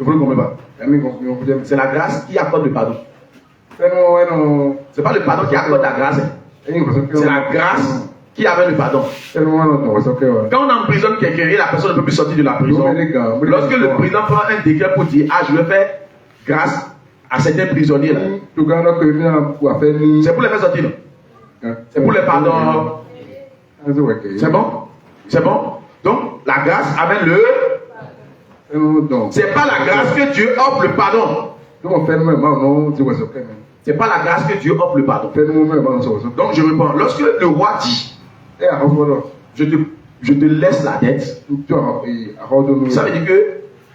comprenez pas? C'est la grâce qui accorde le pardon. Ce n'est pas le pardon qui accorde la grâce. C'est la grâce qui avait le pardon. Quand on emprisonne quelqu'un et la personne ne peut plus sortir de la prison, lorsque le président prend un décret pour dire ah je vais faire grâce à certains prisonniers là, c'est pour les faire sortir. C'est pour les pardons. C'est bon? C'est bon? Donc la grâce amène le... C'est pas la grâce que Dieu offre le pardon. C'est pas la grâce que Dieu offre le pardon. Donc je réponds, lorsque le roi dit je te laisse la dette, ça veut dire que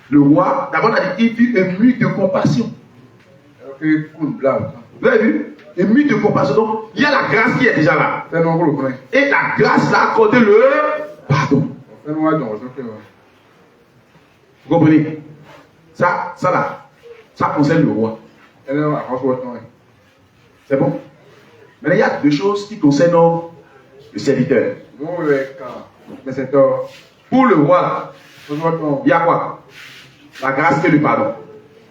le roi, d'abord on a dit il fut ému de compassion. Vous avez vu? Ému de compassion. Donc il y a la grâce qui est déjà là. Et la grâce l'a accordé le pardon. Vous comprenez? Ça là, ça concerne le roi. C'est bon? Maintenant, il y a 2 choses qui concernent le serviteur. Pour le roi, il y a quoi? La grâce et le pardon.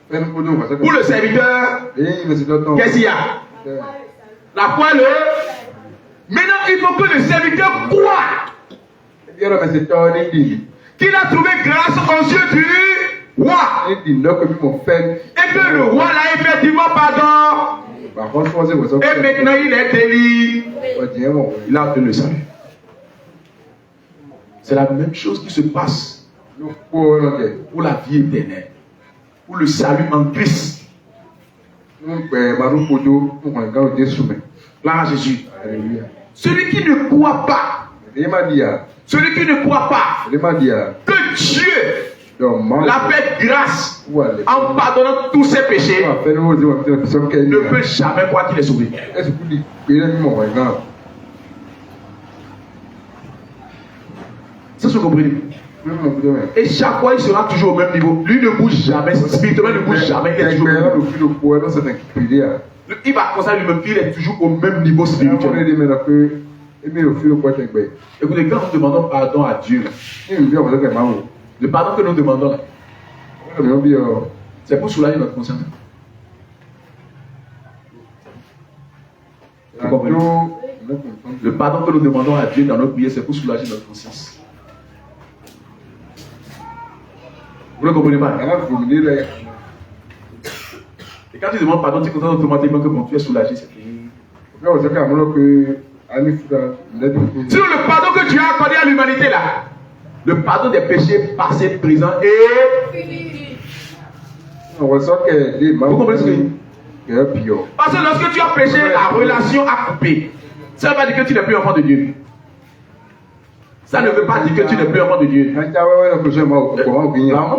Pour le serviteur, qu'est-ce qu'il y a? La foi, Maintenant, il faut que le serviteur croit qu'il a trouvé grâce aux yeux du roi. Et puis non que mon frère. Et que le roi là, effectivement, pardon. Par contre, c'est vous. Et maintenant, il est délié. Il a obtenu le salut. C'est la même chose qui se passe pour la vie éternelle. Pour le salut en Christ. Gloire à Jésus. Celui qui ne croit pas. Celui qui ne croit pas que Dieu l'a fait grâce en pardonnant tous ses péchés ne peut jamais croire qu'il est sauvé. Ça se comprend. Et chaque fois, il sera toujours au même niveau. Lui ne bouge jamais. Spirituellement, il ne bouge jamais. Il est toujours au même niveau. Il va commencer à lui-même. Il est toujours au même niveau spirituel. Écoutez, quand nous demandons pardon à Dieu, le pardon que nous demandons là, c'est pour soulager notre conscience. Vous comprenez? Le pardon que nous demandons à Dieu dans notre prière, c'est pour soulager notre conscience. Vous ne comprenez pas? Et quand tu demandes pardon, tu comprends automatiquement que bon, tu es soulagé. Sinon, le pardon que Dieu a accordé à l'humanité là, le pardon des péchés passés, présents et vous comprenez ce que je dis? Parce que lorsque tu as péché, la relation a coupé. Ça ne veut pas dire que tu n'es plus enfant de Dieu. Ça ne veut pas dire que tu n'es plus enfant de Dieu. On me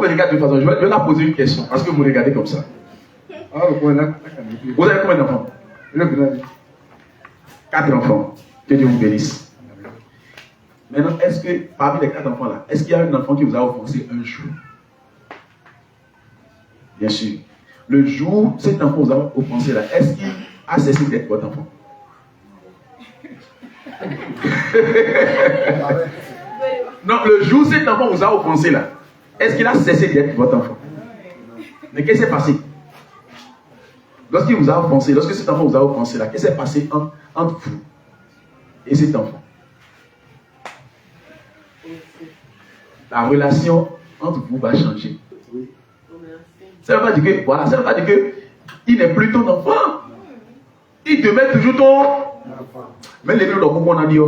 regarde de façon. Je vais la poser une question. Parce que vous me regardez comme ça. Vous avez combien d'enfants? 4 enfants. Que Dieu vous bénisse. Maintenant, est-ce que parmi les 4 enfants là, est-ce qu'il y a un enfant qui vous a offensé un jour? Bien sûr. Le jour où cet enfant vous a offensé là, est-ce qu'il a cessé d'être votre enfant? Non, le jour où cet enfant vous a offensé là, est-ce qu'il a cessé d'être votre enfant? Mais qu'est-ce qui s'est passé? Lorsqu'il vous a offensé, lorsque cet enfant vous a offensé là, qu'est-ce qui s'est passé entre vous et cet enfant? La relation entre vous va changer. Ça ne veut pas dire que, voilà, ça ne veut pas dire que il n'est plus ton enfant. Il demeure toujours ton enfant. Mais les gens on a dit,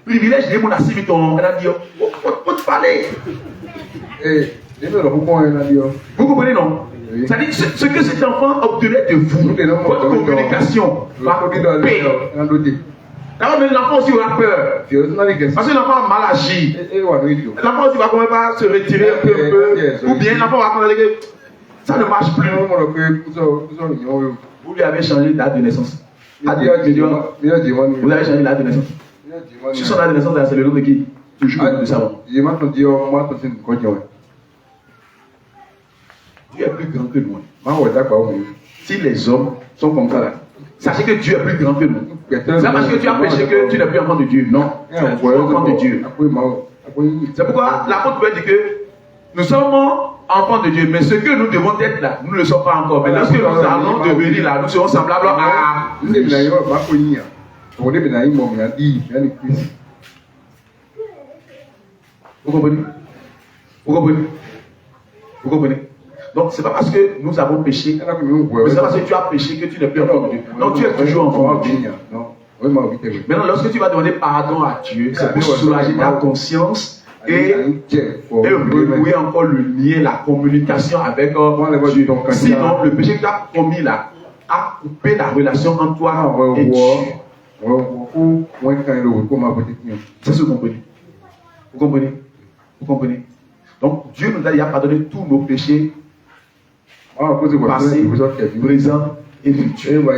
privilège de mon assis, on a dit, faut te parler. Vous comprenez, non? C'est-à-dire ce que cet enfant obtenait de vous, votre communication va couper. D'abord, l'enfant aussi aura peur. Parce que l'enfant a mal agi. L'enfant aussi va commencer à se retirer un peu. Ou bien l'enfant va commencer que ça ne marche plus. Vous lui avez changé de date de naissance. Vous avez changé de date de naissance. Sur son date de naissance, c'est le nom de qui? Toujours de savon. Dieu est plus grand que nous. Si les hommes sont comme ça là, sachez que Dieu est plus grand que nous. C'est parce que tu as péché que tu n'es plus enfant de Dieu. Non, tu es enfant de Dieu. C'est pourquoi l'apôtre veut dire que nous sommes enfants de Dieu, mais ce que nous devons être là, nous ne le sommes pas encore. Mais lorsque nous allons devenir là, nous serons semblables à Vous comprenez? Vous comprenez? Vous comprenez? Donc, ce n'est pas parce que nous avons péché, mais c'est parce que tu as péché que tu n'es plus enfant de Dieu. Non, tu es toujours enfant de Dieu. Maintenant, lorsque tu vas demander pardon à Dieu, c'est pour soulager ta conscience et renouer encore le lien, la communication avec Dieu. Sinon, le péché que tu as commis là a coupé la relation entre toi et Dieu. C'est ce que vous comprenez. Vous comprenez? Vous comprenez? Donc, Dieu nous a pardonné tous nos péchés. Passé, présent et futur.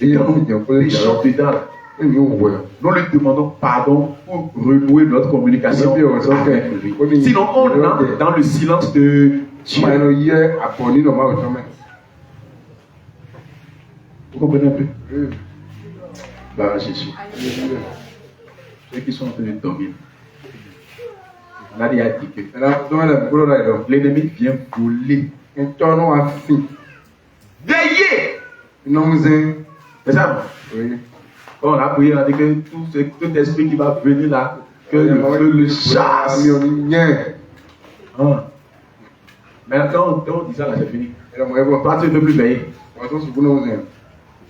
Et quand nous péchons dedans, nous lui demandons pardon pour renouer notre communication avec lui. Sinon, on entre dans le silence de Dieu. Vous comprenez un peu? Gloire à Jésus. Ceux qui sont en train de dormir. Là, il a dit que l'ennemi vient voler. Veillez! C'est ça? Oui. On a prié, on a dit que tout esprit qui va venir là, que le feu le chasse. Mais quand on dit ça, là, c'est fini. Et la moyenne, Toi, tu ne peux plus veiller. on se fout dans un.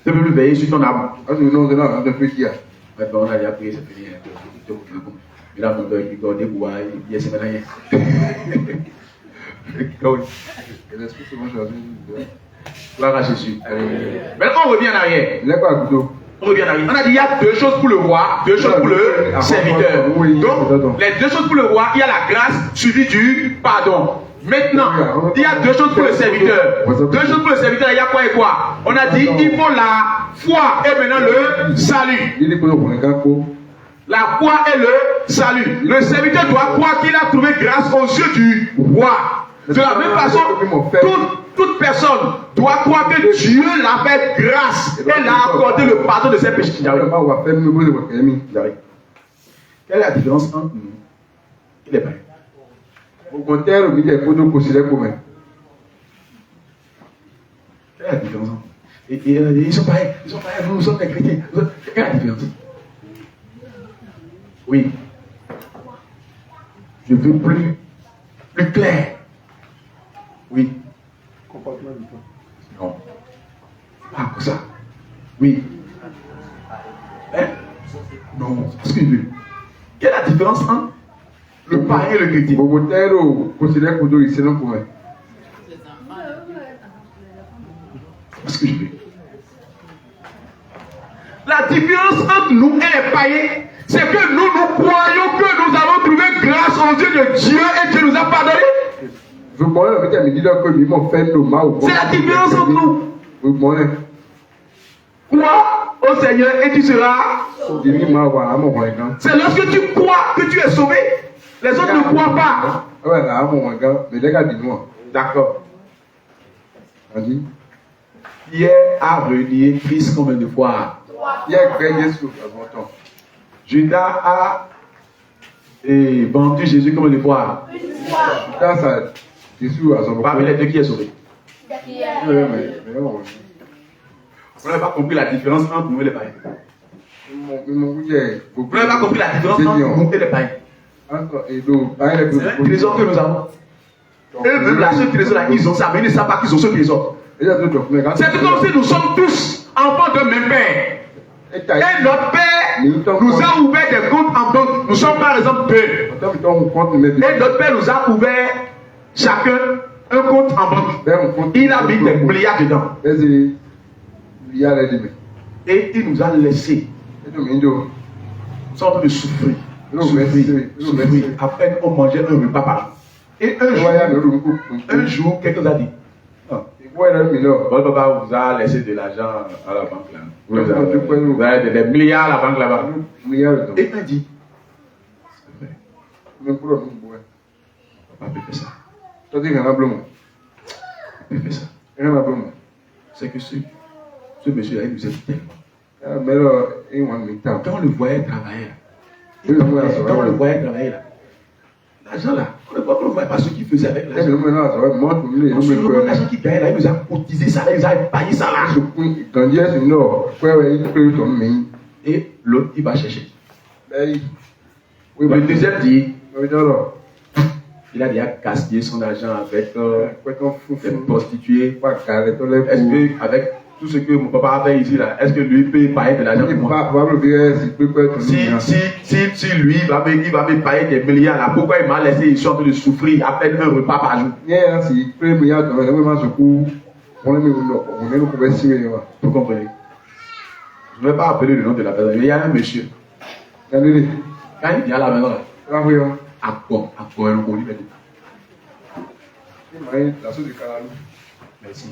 Tu ne peux plus veiller sur ton âme. On se fout dans un peu qui a. Maintenant, on a déjà prié, c'est fini. Il a monté, il a déboulé, il a semé rien. Et l'esprit se mange dans une. Gloire à Jésus. Maintenant, on revient en arrière. Il n'est pas à couteau. On revient en arrière. On a dit il y a deux choses pour le roi, deux choses pour le serviteur. Donc, les deux choses pour le roi, il y a la grâce suivie du pardon. Maintenant, il y a deux choses pour le serviteur. Deux choses pour le serviteur, il y a quoi et quoi? On a dit il faut la foi et maintenant le salut. La foi et le salut. Le serviteur doit croire qu'il a trouvé grâce aux yeux du roi. De la même façon, toute personne doit croire que Dieu l'a fait grâce et l'a accordé le pardon de ses péchés. Quelle est la différence entre nous et les païens? Quelle est la différence entre nous? Ils sont païens, nous sommes des chrétiens. Quelle est la différence? Oui. Je veux plus clair. Oui. Comportement du temps. Non. Pas comme ça. Oui. Hein? Non. Excusez-moi. Quelle est la différence entre le païen et le chrétien? Excusez-moi. La différence entre nous et les païens, c'est que nous croyons que nous avons trouvé grâce aux yeux de Dieu et Dieu nous a pardonné. C'est la différence entre nous. Crois au Seigneur et tu seras. C'est lorsque tu crois que tu es sauvé. Les autres ne croient pas. D'accord. Pierre a renié Christ combien de fois? Judas a vendu Jésus combien de fois? Parmi les deux, qui est sauvé? Vous n'avez pas compris la différence entre nous et les païens. Vous n'avez pas compris la différence entre nous et les païens. C'est un trésor que nous avons. Eux-mêmes, la seule trésor là, ils ont ça, mais ils ne savent pas qu'ils ont ce trésor. C'est comme si nous sommes tous enfants d'un même père. Et notre père nous a ouvert des comptes en banque. Nous sommes par exemple deux. Et notre père nous a ouvert chacun un compte en banque. Il a mis des milliards dedans. Et il nous a laissé. Nous sommes en train de souffrir. Souffrir. Après, on mangeait un repas par jour. Et un jour, quelqu'un a dit votre papa vous a laissé de l'argent à la banque là. Vous avez des milliards à la banque là-bas. Et il m'a dit papa peut faire ça. Il peut faire ça. C'est que ce monsieur-là, il nous aime tellement. Quand on le voyait travailler, l'argent là, on ne voyait pas ce qu'il faisait avec l'argent. L'argent qu'il gagnait là, il nous a cotisé ça, il nous a payé ça là. Et l'autre, il va chercher. Le deuxième dit, il a déjà gaspillé son argent avec des prostituées. Est-ce que avec tout ce que mon papa a fait ici là, est-ce que lui peut payer de l'argent pour moi? Si lui il va me payer des milliards là, pourquoi il m'a laissé ici en train de souffrir à peine un repas par jour? Vous comprenez? Je ne vais pas appeler le nom de la personne. Il y a un monsieur. Quand il vient à la maison là, à quoi on lui dit. Merci.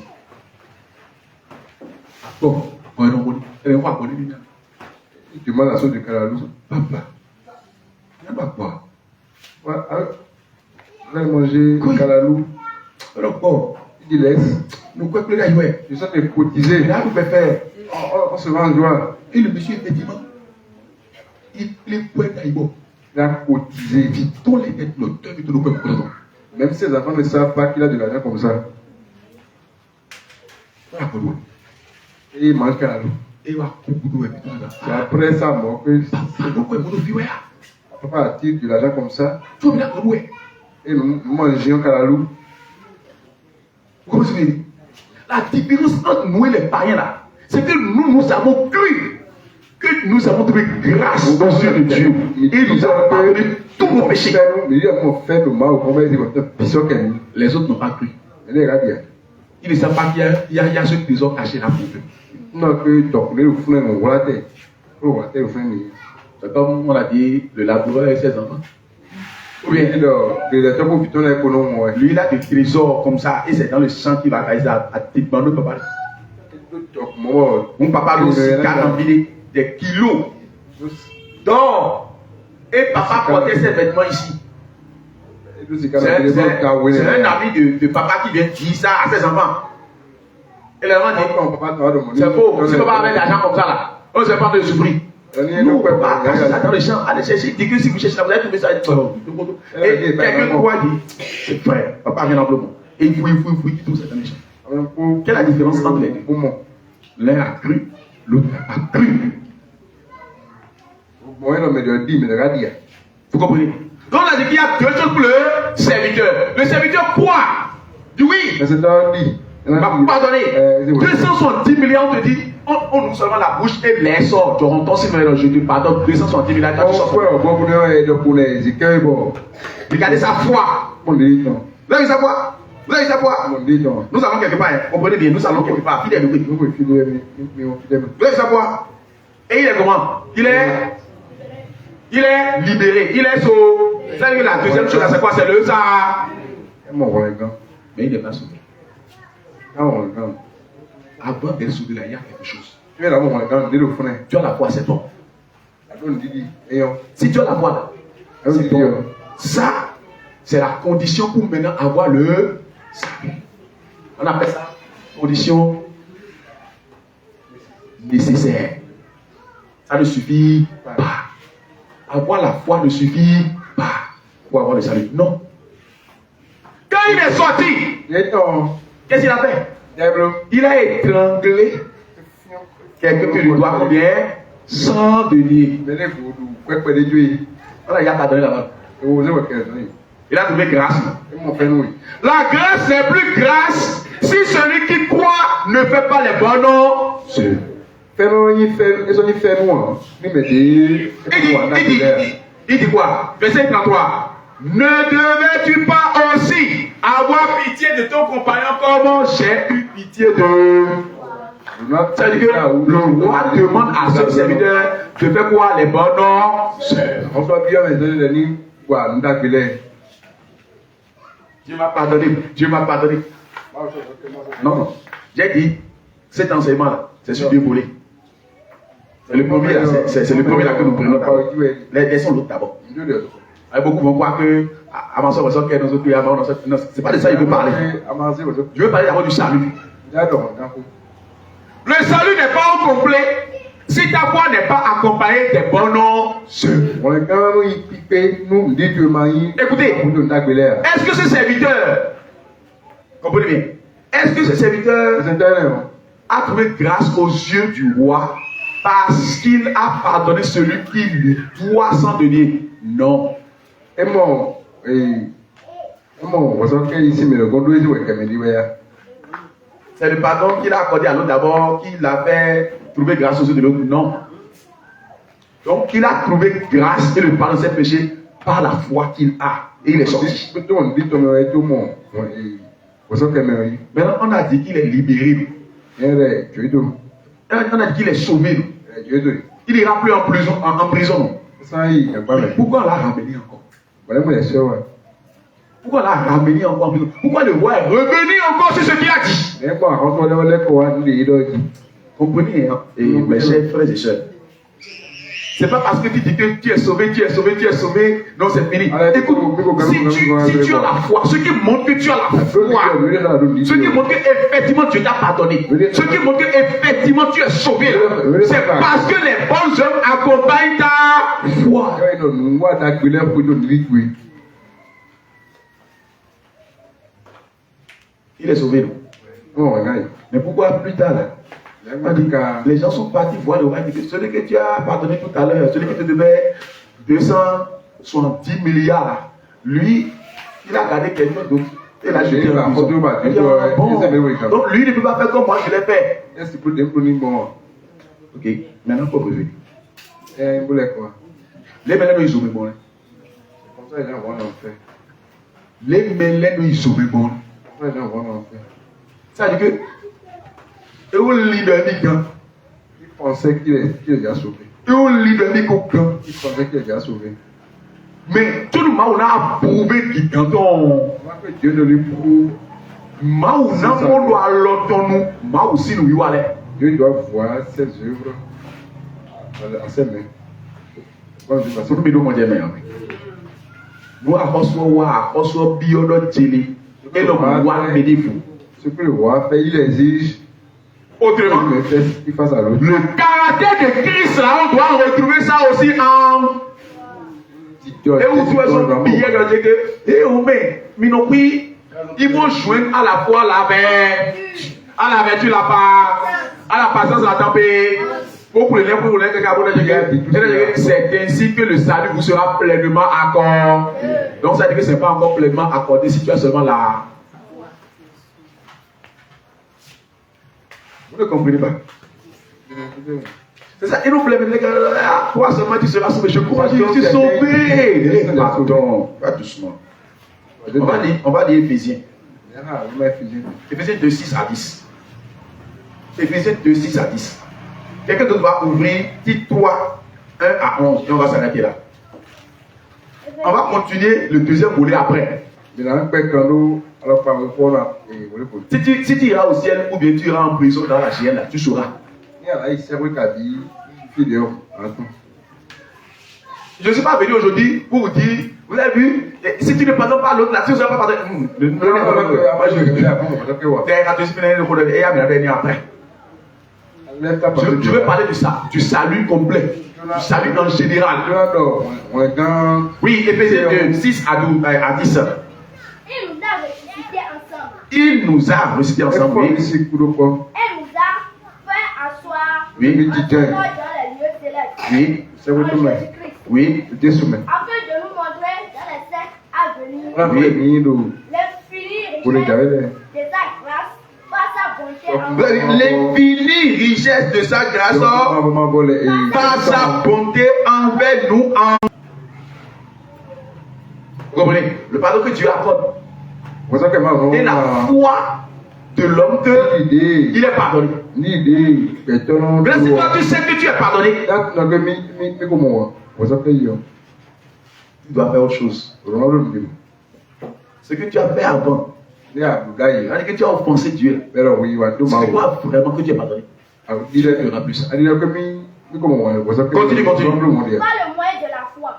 Bon, il demande la sauce de calalou. Papa, il n'y a pas quoi. Vous allez manger calalou. Alors, bon, il dit laisse. nous quoi que les gars, je sais que cotiser. Là, vous pouvez faire. On se vend en joie. Et le monsieur, effectivement, il est point d'aïbo. Il a cotisé. Il tourne les têtes, l'auteur, il tourne le point. Même si ses enfants ne savent pas qu'il a de l'argent comme ça. Et il mange calalou. Et il va couper. C'est après sa mort que papa attire de l'argent comme ça. Et nous mangeons calalou. Vous comprenez? La différence entre nous et les païens là, c'est que nous avons cru que nous avons trouvé grâce aux yeux de Dieu et nous avons pardonné tous nos péchés. Les autres n'ont pas cru. Ils ne savent pas qu'il y a ce trésor caché là pour eux. C'est comme on a dit, le laboureur et ses enfants. Ou bien, lui il a des trésors comme ça et c'est dans le champ qu'il va réaliser à demander papa. Mon papa aussi a envie des kilos d'or et papa portait ses vêtements ici. C'est un ami de papa qui vient dire ça à ses enfants. Et les enfants disent c'est faux, si papa avait de l'argent comme ça là, on ne sait pas de souffrir. Nous, papa, quand ça dans le champ, allez chercher, dit que si vous cherchez ça, vous allez trouver ça. Et quelqu'un croit dit c'est vrai, papa vient dans le monde. Et il fouille, il trouve ça dans le champ. Quelle est la différence entre les deux? L'un a cru, l'autre n'a pas cru. Vous comprenez? Donc on a dit qu'il y a deux choses pour le serviteur. Le serviteur quoi? Dit oui. Va pardonner. 270 millions, on te dit, on ouvre seulement la bouche et l'air sort. Je te pardonne 270 millions. Regardez sa foi. Vous avez sa foi? Vous avez sa foi? Nous allons quelque part. Comprenez bien, nous allons quelque part. Fidèle, oui. Vous avez sa foi? Et il est comment? Il est libéré. Il est sauvé. Ça veut dire que la deuxième chose, c'est quoi? C'est le ça. Mais il n'est pas sauvé. Avant d'être sauvé, là, il y a quelque chose. Tu as la foi, c'est bon. Si tu as la foi, c'est bon. Ça, c'est la condition pour maintenant avoir le salut. On appelle ça condition nécessaire. Ça ne suffit pas. Avoir la foi ne suffit pas pour avoir le salut. Non. Quand il est sorti, qu'est-ce qu'il a fait? Il a étranglé quelqu'un qui lui doit combien? 100 deniers. Voilà, il a pardonné là-bas. Il a trouvé grâce. La grâce n'est plus grâce si celui qui croit ne fait pas les bons noms. Il dit quoi? Verset 33. Ne devais-tu pas aussi avoir pitié de ton compagnon comme j'ai eu pitié de... C'est-à-dire que le roi demande à son serviteur de faire quoi? Les bons noms. Dieu m'a pardonné. Dieu m'a pardonné. Non. J'ai dit, cet enseignement-là, c'est sur Dieu volé. C'est le premier là, c'est le premier là que nous prenons d'abord. Laissons l'autre d'abord. Beaucoup vont croire que avant ça, c'est pas de ça qu'il veut parler. Je veux parler d'abord du salut. Le salut n'est pas au complet si ta foi n'est pas accompagnée des bons noms. Écoutez, est-ce que ce serviteur, comprenez bien, est-ce que ce serviteur a trouvé grâce aux yeux du roi parce qu'il a pardonné celui qui lui doit 100 deniers? Non. C'est le pardon qu'il a accordé à l'autre d'abord, qu'il a fait trouver grâce aux yeux de l'autre. Non. Donc il a trouvé grâce et le pardon de ses péchés par la foi qu'il a. Et il est sorti. Maintenant on a dit qu'il est libéré. On a dit qu'il est sauvé. Il n'ira plus en prison. Pourquoi on l'a ramené encore? Pourquoi on l'a ramené encore en prison? Pourquoi le roi est revenu encore sur ce qu'il a dit? Comprenez, hein? Et mes chers frères et sœurs, c'est pas parce que tu dis que tu es sauvé, non, c'est fini. Écoute, si tu as la foi, ce qui montre que tu as la foi, ce qui montre qu'effectivement Dieu t'a pardonné, ce qui montre qu'effectivement tu es sauvé, c'est parce que les bonnes œuvres accompagnent ta foi. Il est sauvé, non? Mais pourquoi plus tard là? Les gens sont partis voir le roi et disent, celui que tu as pardonné tout à l'heure, celui qui te devait 270 milliards, lui, il a gardé quelqu'un d'autre. Et là, je dis, ah bon. Donc lui ne peut pas faire comme moi je l'ai fait. Ok, maintenant il faut revenir. Les mélènes ils ont mis bon. Les mélènes ils ont mis bon. Ça veut dire que et où le leader dit quand il pensait qu'il est déjà sauvé. Et où le leader dit quand il pensait qu'il est déjà sauvé. Mais tout le monde a prouvé qu'il quand Dieu ne lui prouve. Maou n'a pas doit l'entendre. Maou si nous y allons. Dieu doit voir ses œuvres à ses mains. Pour nous demander mais nous avons biodo télé et le roi médifou. Ce que le roi fait, il exige. Autrement, il fasse à l'autre. le caractère de Christ là, on doit retrouver ça aussi en. Et vous trouvez son billet et vous mettez, il faut joindre à la fois la vertu, à la patience, la tempête. C'est ainsi que le salut vous sera pleinement accordé. Donc ça veut dire que ce n'est pas encore pleinement accordé si tu as seulement la. Vous ne comprenez pas? C'est ça, et nous plaît, les gars, toi seulement tu seras sauvé. Je crois que tu es sauvé. Pardon, pas doucement. On va lire Éphésiens. Éphésiens 2, 6 à 10. Éphésiens 2, 6 à 10. Quelqu'un d'autre va ouvrir, dit 3, 1 à 11, et on va s'arrêter là. On va continuer le deuxième volet après. Si tu iras au ciel ou bien tu iras en prison dans la chienne, là, tu sauras. Je ne suis pas venu aujourd'hui pour vous dire, vous avez vu, si tu ne pardonnes pas l'autre là, tu ne seras pas pardonné. Je veux parler du salut complet, du salut en général. Oui, Éphésiens 2, 6 à 10. Il nous a ressuscités ensemble. Oui. Elle nous a fait asseoir oui. Dans les lieux célestes. Oui. C'est votre nom. Oui. Afin de nous montrer dans les siècles à venir. Oui. L'infinie richesse de sa grâce par sa bonté. L'infinie richesse de sa grâce par sa bonté envers nous. Vous comprenez? Le pardon que Dieu accorde. Et la foi de l'homme qu'il est pardonné. Mais si toi tu sais que tu es pardonné, tu dois faire autre chose. Ce que tu as fait avant, c'est-à-dire que tu as offensé Dieu. C'est toi vraiment que tu es pardonné. Tu ne feras plus ça. Continue. Pas le moyen de la foi.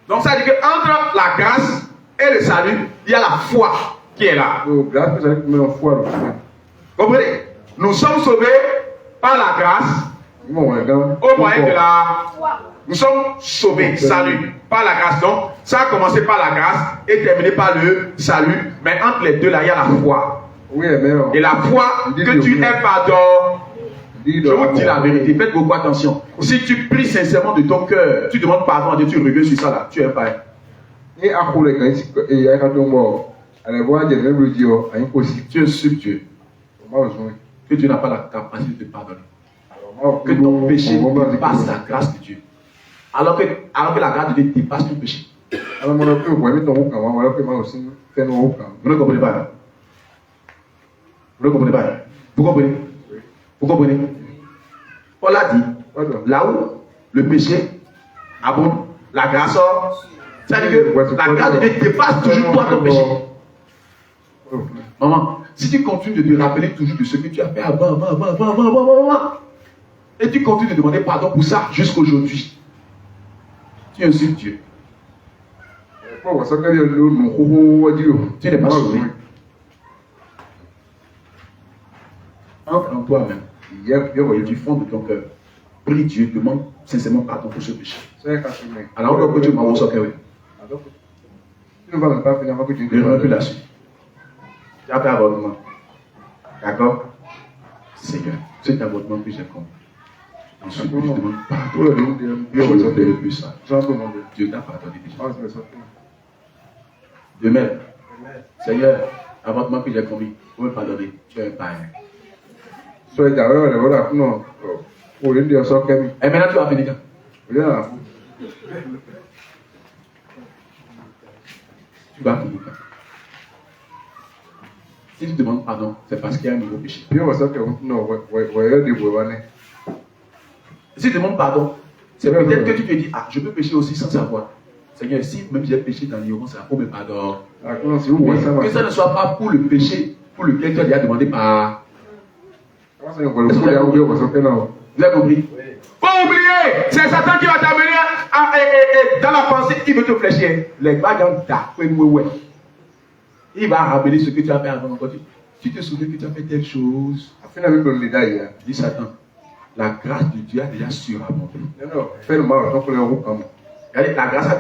Donc ça veut dire qu'entre la grâce et le salut, il y a la foi qui est là. Comprenez? Nous sommes sauvés par la grâce au moyen de la foi. Nous sommes sauvés, salut, par la grâce. Donc, ça a commencé par la grâce et terminé par le salut. Mais entre les deux, là, il y a la foi. Et la foi que tu es pardonné. Je vous dis la vérité, faites beaucoup attention. Si tu pries sincèrement de ton cœur, tu demandes pardon à Dieu, tu reviens sur ça là, tu es pareil. Tu insultes Dieu. Que Dieu n'a pas la capacité de pardonner. Que ton péché dépasse la grâce de Dieu. Alors que la grâce de Dieu dépasse ton péché. Vous ne comprenez pas. Vous ne comprenez pas. Vous comprenez? Vous comprenez? Paul a dit, là où le péché abonde, la grâce sort. C'est-à-dire que la grâce de Dieu dépasse toujours toi ton péché. Maman, si tu continues de te rappeler toujours de ce que tu as fait avant, et tu continues de demander pardon pour ça jusqu'aujourd'hui, tu insultes Dieu. Tu n'es pas sauvé. Entre en toi-même. Et du fond de ton cœur, prie Dieu, demande sincèrement pardon pour ce péché. Alors, on va continuer à vous sortir. Ne reviens plus là-dessus. Tu as fait avortement. D'accord? Seigneur, c'est un avortement que j'ai compris. Ensuite, je demande pardon. Je ne fais plus ça. Dieu t'a pardonné déjà. Demain, Seigneur, avortement que j'ai commis, vous me pardonnez. Tu es un païen. Sois d'ailleurs, voilà, non. Pour l'une de sortes, Et maintenant, tu vas venir quand? rien. Tu vas finir quand? Si tu demandes pardon, c'est parce qu'il y a un nouveau péché. Puis on va sortir, non, ouais, des bois, Si tu demandes pardon, c'est peut-être que tu te dis, ah, je peux pécher aussi sans savoir. Seigneur, si même j'ai péché dans l'ignorance, c'est pour me pardonner. Que ça ne soit pas pour le péché pour lequel tu as déjà demandé par. Vous avez compris? Pas oublier, c'est Satan qui va t'amener dans la pensée, il veut te fléchir. Les bagarres, il va ramener ce que tu as fait avant. Tu te souviens que tu as fait telle chose. Dis Satan, la grâce de Dieu a déjà surabondé. Regardez, la grâce a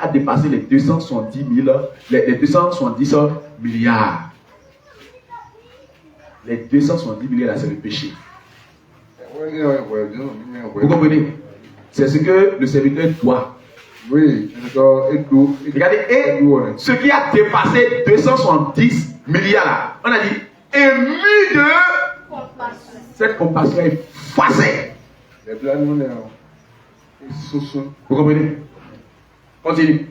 dépassé les 270 milliards. Les 270 milliards, là, c'est le péché. Vous comprenez? C'est ce que le serviteur doit. Oui, regardez, et ce qui a dépassé 270 milliards là, on a dit, ému de compassion. Cette compassion est effacée. Vous comprenez? Continue. Et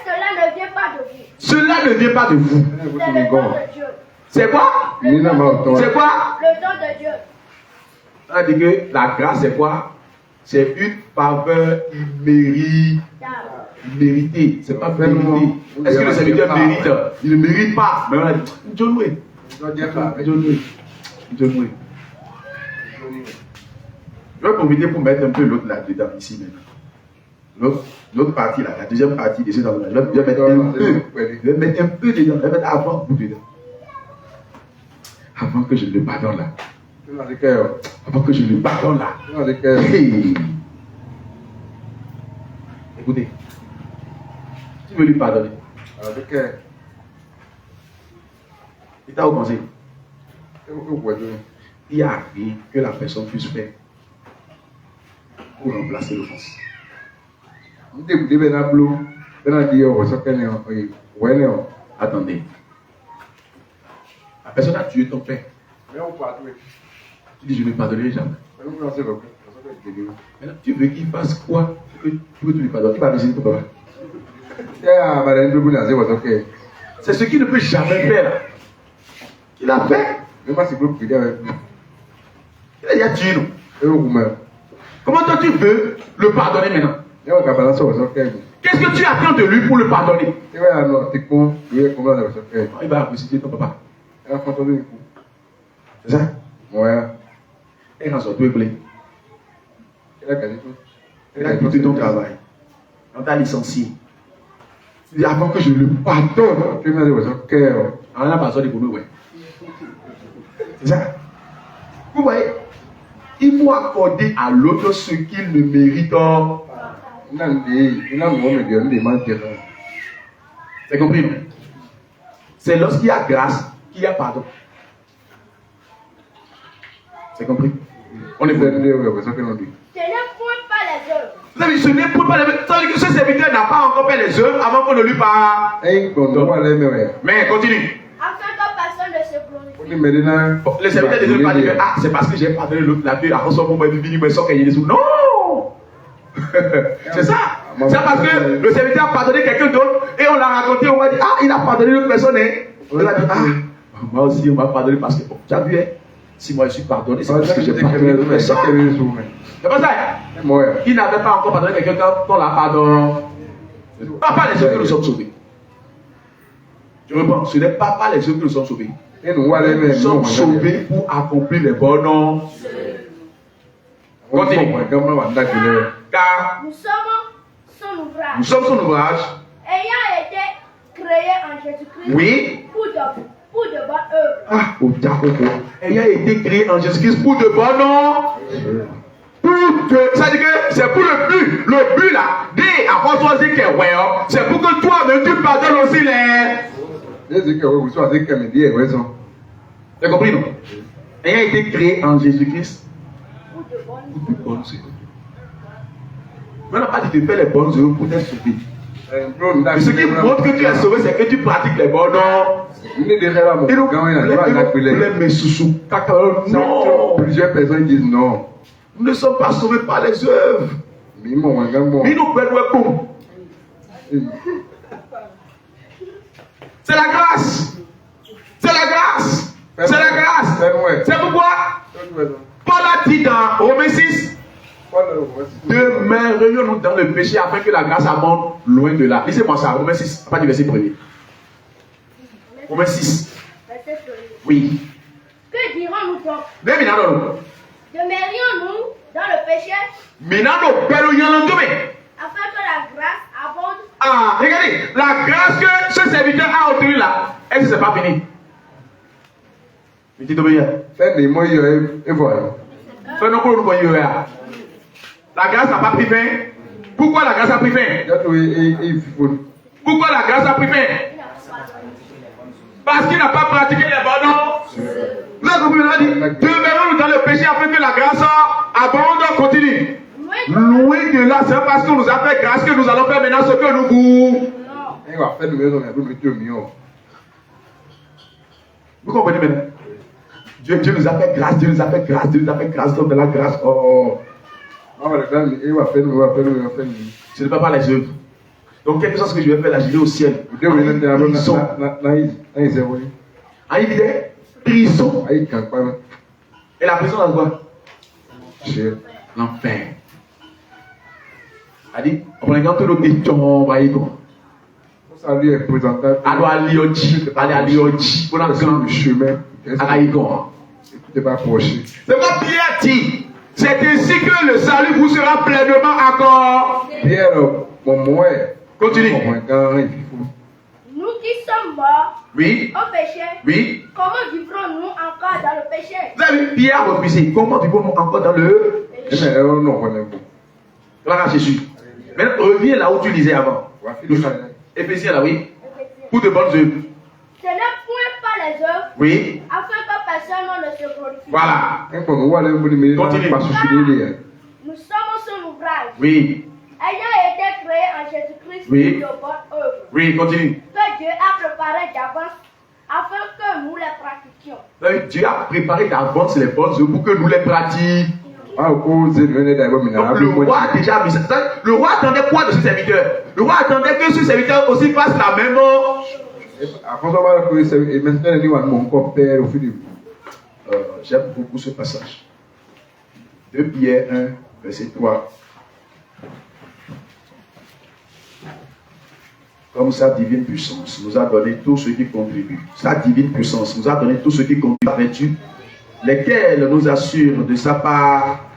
cela ne vient pas de vous. Cela ne vient pas de vous. C'est le don de Dieu. C'est quoi? C'est quoi? Le don de Dieu. On a dit que la grâce, c'est quoi? C'est une faveur imméritée. C'est pas mérité. Est-ce que le serviteur mérite? Il ne mérite pas. Mais on a dit, John Way. Je vais profiter pour mettre un peu l'autre là-dedans, ici maintenant. L'autre partie là, la deuxième partie de cet endroit. Je vais mettre un peu dedans. Je vais mettre avant vous dedans. Avant que je le pardonne là. Avant que je le pardonne là. Hey. Écoutez. Tu veux lui pardonner. Il t'a conseil. Il n'y a rien que la personne puisse faire pour remplacer l'offense. Attendez. La personne a tué ton père. Tu dis, je ne pardonnerai jamais. Maintenant, tu veux qu'il fasse quoi? Tu veux lui pardonner. Il va visiter ton papa. C'est ce qu'il ne peut jamais faire. Il a fait. Il a déjà tué nous. Comment toi tu veux le pardonner maintenant? Qu'est-ce que tu attends de lui pour le pardonner? Il va visiter ton papa. C'est ça? Ouais. Et quand tu es blé. Il a quitté ton travail. On t'a licencié. Tu dis avant que je le pardonne. On a besoin de boulot, ouais. C'est ça? Vous voyez? Il faut accorder à l'autre ce qu'il ne mérite pas. C'est compris, non? C'est lorsqu'il y a grâce qu'il y a pardon. C'est compris? On est prêt. Ce n'est point pas les œuvres. Vous avez dit, ce n'est point pas les œuvres. Ça veut dire que ce serviteur n'a pas encore fait les œuvres avant qu'on ne lui parle. Mais continue. Afin que personne ne se glorifie. Le serviteur ne dit pas dire, ah, c'est parce que j'ai pardonné l'autre la vie, après son moment de venir, mais sans qu'il y ait des sous. Non! C'est ça. C'est parce que le serviteur a pardonné quelqu'un d'autre et on l'a raconté, on va dire, ah, il a pardonné l'autre personne. On a dit, ah, moi aussi, on m'a pardonné parce que, bon, tu as vu, hein? Si moi je suis pardonné, c'est parce que j'ai pardonné l'autre personne. C'est pas ça. Il n'avait pas encore pardonné quelqu'un quand on l'a pardonné. Pas les œuvres que nous sommes sauvés. Je reprends, ce n'est pas les œuvres que nous sommes sauvés. Nous sommes sauvés pour accomplir les bons noms. Continue. Car nous sommes son ouvrage. Ayant été créés en Jésus-Christ. Oui. Pour de bonnes œuvres. Ah, au Diakoko. Ayant été créé en Jésus-Christ pour de bons noms. Ça veut dire que c'est pour le but. Le but là, c'est pour que toi-même tu pardonnes aussi les. Tu as compris, non? Ayant été créé en Jésus-Christ pour de bonnes œuvres. On n'a pas dit de faire les bonnes œuvres pour être sauvé. Et ce qui montre que tu es sauvé, c'est que tu pratiques les bons noms. Non. Plusieurs personnes disent non. Nous ne sommes pas sauvés par les œuvres. Mais nous perdons. C'est la grâce. C'est la grâce. C'est la grâce. C'est pourquoi Paul a dit dans Romains 6, demeurons-nous dans le péché afin que la grâce abonde loin de là. Lisez-moi ça, Romains 6, pas du verset premier. Romains 6. Oui. Que dirons-nous donc? Demeurons-nous Demeurions-nous dans le péché afin que la grâce abonde? Ah, regardez, la grâce que ce serviteur a obtenue là, est-ce que c'est pas fini? Petit obéir. Fais-moi et voilà. Fais-nous pour nous voyons. La grâce n'a pas pris fin. Pourquoi la grâce a pris fin? Pourquoi la grâce a pris fin? Parce qu'il n'a pas pratiqué les bons noms. Vous avez compris, il a dit, demeurons-nous dans le péché afin que la grâce abonde, continue. Loin de là, c'est parce qu'on nous a fait grâce que nous allons faire maintenant ce que nous voulons. Vous comprenez maintenant? Dieu nous a fait grâce, Dieu nous a fait grâce, Dieu nous a fait grâce, de la grâce. Oh. Ce n'est pas les œuvres. Donc, quelque chose que je vais faire là, je vais au ciel. Prison. Ah, il disait prison. Et la prison, dans quoi? L'enfer. A dit, on regarde tout le question, on va y go. Allez à Lioji, allez à Lioji, pour le chemin, à Igon. C'est pas Pierre dit, c'est ainsi que le salut vous sera pleinement accordé. Pierre, continue. Nous qui sommes morts oui. au péché, oui. Comment vivrons-nous encore dans le péché? Vous avez vu Pierre refusé. Comment vivrons-nous encore dans le péché? Voilà Jésus. Maintenant, reviens là où tu lisais avant. Éphésiens là, oui. Pour de bonnes œuvres. Ce n'est point pas les œuvres. Oui. Afin que personne ne se glorifie. Voilà. Continue. Nous sommes son ouvrage. Oui. Ayant été créés en Jésus-Christ oui. pour de bonnes œuvres. Oui, continue. Que Dieu a préparé d'avance afin que nous les pratiquions. Dieu a préparé d'avance les bonnes œuvres pour que nous les pratiquions. Donc, le roi a déjà mis ça. Le roi attendait quoi de ce serviteur? Le roi attendait que ce serviteur aussi fasse la même j'aime beaucoup ce passage. 2 Pierre 1, verset 3. Comme sa divine puissance nous a donné tout ce qui contribue. Sa divine puissance nous a donné tout ce qui contribue à la vertu, lesquels nous assurent de sa part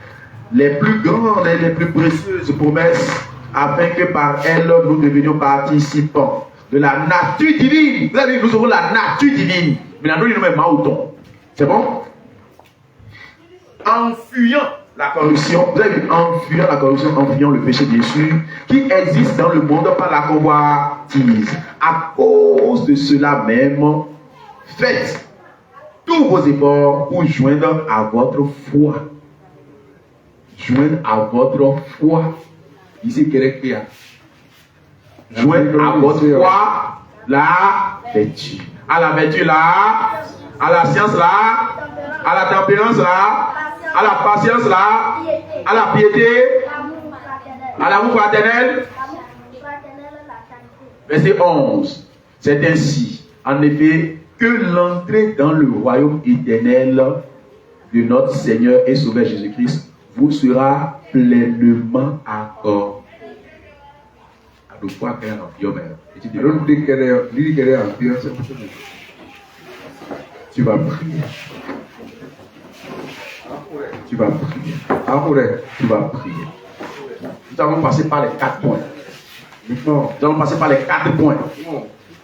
les plus grandes et les plus précieuses promesses, afin que par elles nous devenions participants de la nature divine. Vous avez vu, nous aurons la nature divine. Maintenant, nous sommes mautons. C'est bon? En fuyant la corruption, vous avez vu, en fuyant la corruption, en fuyant le péché bien sûr, qui existe dans le monde par la convoitise. À cause de cela même, faites tous vos efforts pour joindre à votre foi. Joindre à votre foi. Ici, quelqu'un joindre à votre foi la vertu. À la vertu là, à la science là, à la tempérance là, à la patience là, à la piété, à l'amour fraternel. Verset 11. C'est ainsi, en effet, que l'entrée dans le royaume éternel de notre Seigneur et Sauveur Jésus-Christ vous sera pleinement accordée. Tu vas prier. Tu vas prier. Tu vas prier. Nous allons passer par les 4 points. Nous allons passer par les 4 points.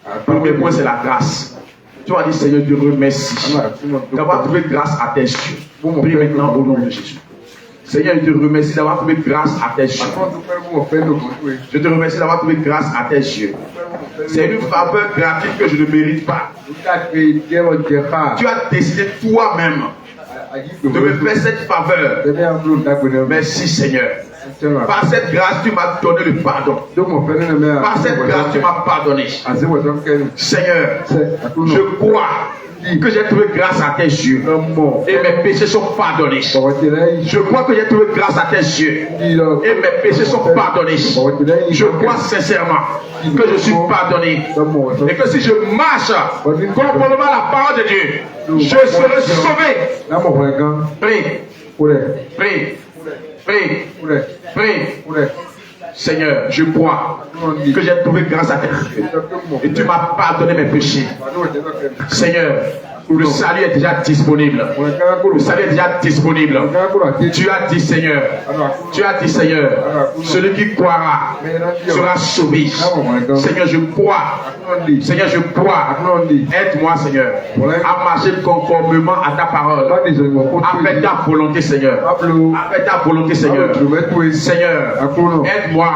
Le premier point, c'est la grâce. Tu vas dire, Seigneur, Dieu remercie d'avoir trouvé grâce à tes yeux. Prie maintenant au nom de Jésus. Seigneur, je te remercie d'avoir trouvé grâce à tes yeux. Je te remercie d'avoir trouvé grâce à tes yeux. C'est une faveur gratuite que je ne mérite pas. Tu as décidé toi-même de me faire cette faveur. Merci Seigneur. Par cette grâce, tu m'as donné le pardon. Par cette grâce, tu m'as pardonné. Seigneur, je crois que j'ai trouvé grâce à tes yeux et mes péchés sont pardonnés. Je crois que j'ai trouvé grâce à tes yeux et mes péchés sont pardonnés. Je crois sincèrement que je suis pardonné et que si je marche conformément à la parole de Dieu, je serai sauvé. Prie. Seigneur, je crois que j'ai trouvé grâce à tes yeux et tu m'as pardonné mes péchés. Seigneur, le salut est déjà disponible. Le salut est déjà disponible. Tu as dit, Seigneur, celui qui croira sera sauvé. Seigneur, je crois. Aide-moi, Seigneur, à marcher conformément à ta parole. À faire ta volonté, Seigneur. Seigneur, aide-moi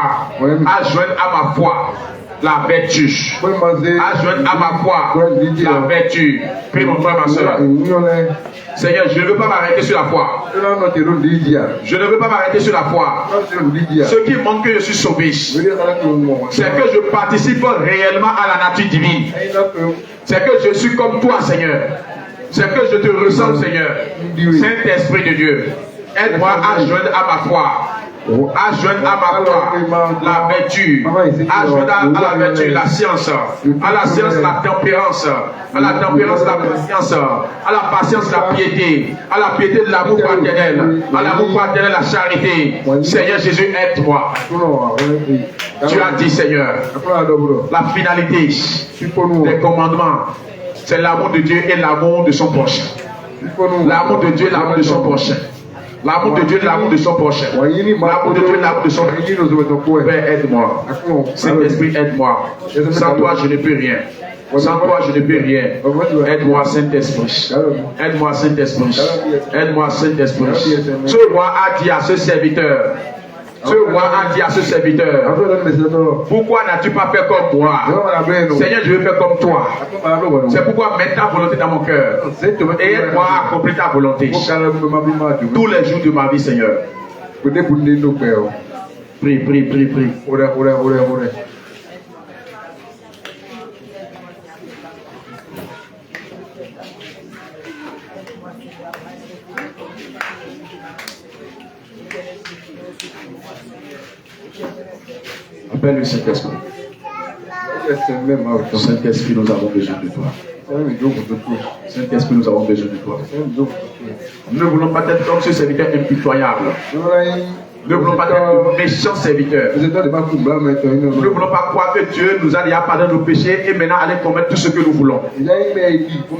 à joindre à ma foi la vertu. À joindre à ma foi la vertu. Prie mon frère, ma soeur. Seigneur, je ne veux pas m'arrêter sur la foi. Je ne veux pas m'arrêter sur la foi. Ce qui montre que je suis sauvé, c'est que je participe réellement à la nature divine. C'est que je suis comme toi, Seigneur. C'est que je te ressemble, Seigneur. Saint-Esprit de Dieu, aide-moi à joindre à ma foi. À joindre à ma foi la vertu, à joindre à la vertu la science, à la science la tempérance, à la tempérance la patience, à la patience la piété, à la piété de l'amour fraternel, à l'amour fraternel la charité. Seigneur Jésus, aide-moi. Tu as dit, Seigneur, la finalité des commandements, c'est l'amour de Dieu et l'amour de son prochain. L'amour de Dieu et l'amour de son prochain. L'amour de Dieu, l'amour de son prochain. L'amour de Dieu, l'amour de son prochain. Père, aide-moi. Saint-Esprit, aide-moi. Sans toi, je ne peux rien. Sans toi, je ne peux rien. Aide-moi, Saint-Esprit. Aide-moi, Saint-Esprit. Aide-moi, Saint-Esprit. Ce roi a dit à ce serviteur. Pourquoi n'as-tu pas fait comme moi? Seigneur, je veux faire comme toi. C'est pourquoi mets ta volonté dans mon cœur. Et aide-moi à accomplir ta volonté. Tous les jours de ma vie, Seigneur. Prie. Appelle le Saint-Esprit. Saint-Esprit, nous avons besoin de toi. Saint-Esprit, nous avons besoin de toi. Nous ne voulons pas être comme ce serviteur impitoyable. Nous ne voulons pas être méchants serviteurs. Nous ne voulons pas croire que Dieu nous a déjà pardonné nos péchés et maintenant aller commettre tout ce que nous voulons.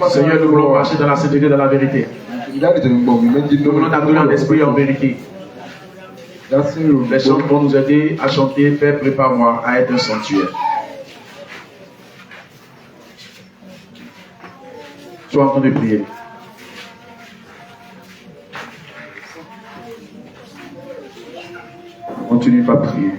Seigneur, nous voulons marcher dans la sainteté, dans la vérité. Nous voulons t'adorer en esprit et en vérité. Les chants vont nous aider à chanter. Père, prépare-moi à être un sanctuaire. Sois en train de prier. Continue pas à prier.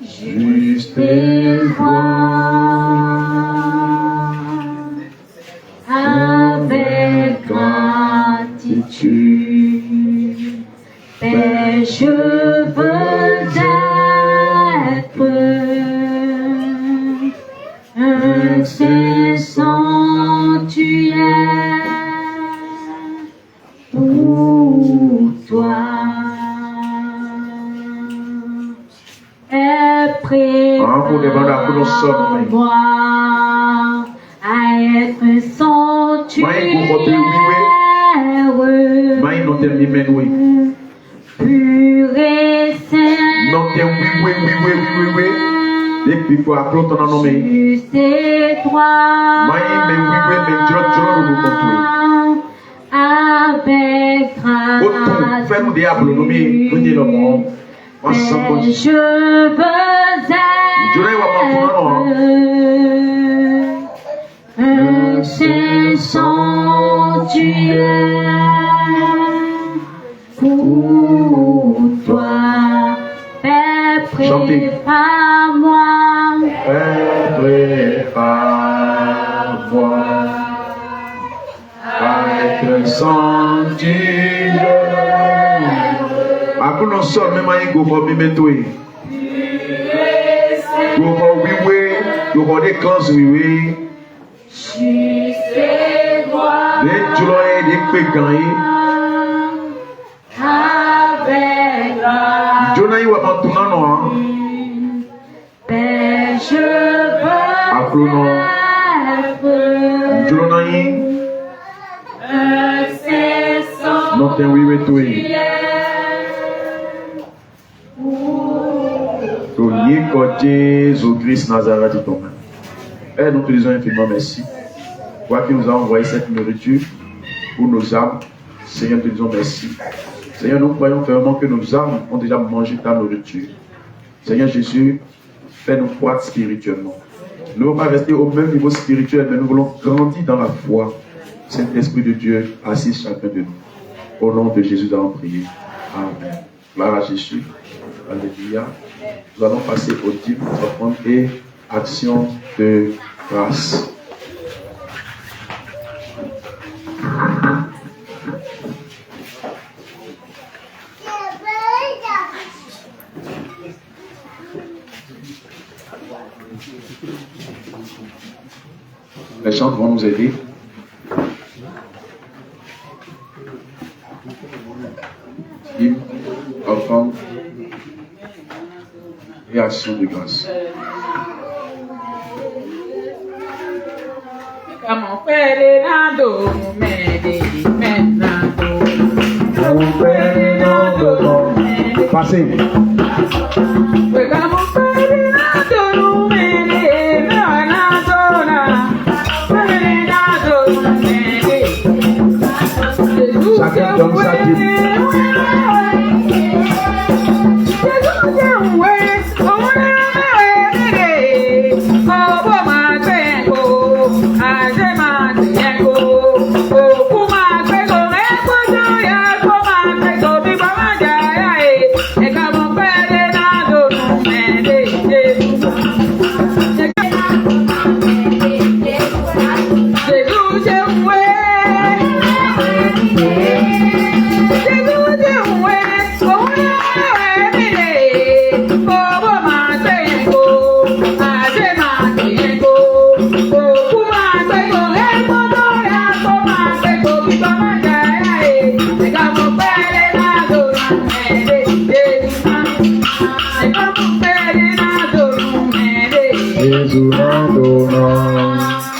Juste et avec gratitude, Père, je veux être un saint sanctuaire pour toi. Et prépare-moi à être un sanctuaire pur et saint. Juste et droit avec gratitude, je veux être un saint sanctuaire pour toi. Père, prépare-moi. Prépare-moi. sanctuaire. Akuno sol même ayi go for bimetoi. Go for wiwe, go for the cause wiwe. Les tuloye de pekanyi. Jonayi wa mantunano hein. Akuno. Jonayi. Nothing wiwe toi. Jésus-Christ Nazareth, Père, nous te disons infiniment merci. Toi qui nous as envoyé cette nourriture pour nos âmes, Seigneur, nous te disons merci. Seigneur, nous croyons fermement que nos âmes ont déjà mangé ta nourriture. Seigneur Jésus, fais-nous croître spirituellement. Nous ne voulons pas rester au même niveau spirituel, mais nous voulons grandir dans la foi. Saint-Esprit de Dieu, assiste chacun de nous. Au nom de Jésus, nous allons prier. Amen. Gloire à Jésus. Alléluia. Nous allons passer au type d'offrande et action de grâce. Les chants vont nous aider. Type, offrande et action de grâce. Passez. Chacun donne sa Bible.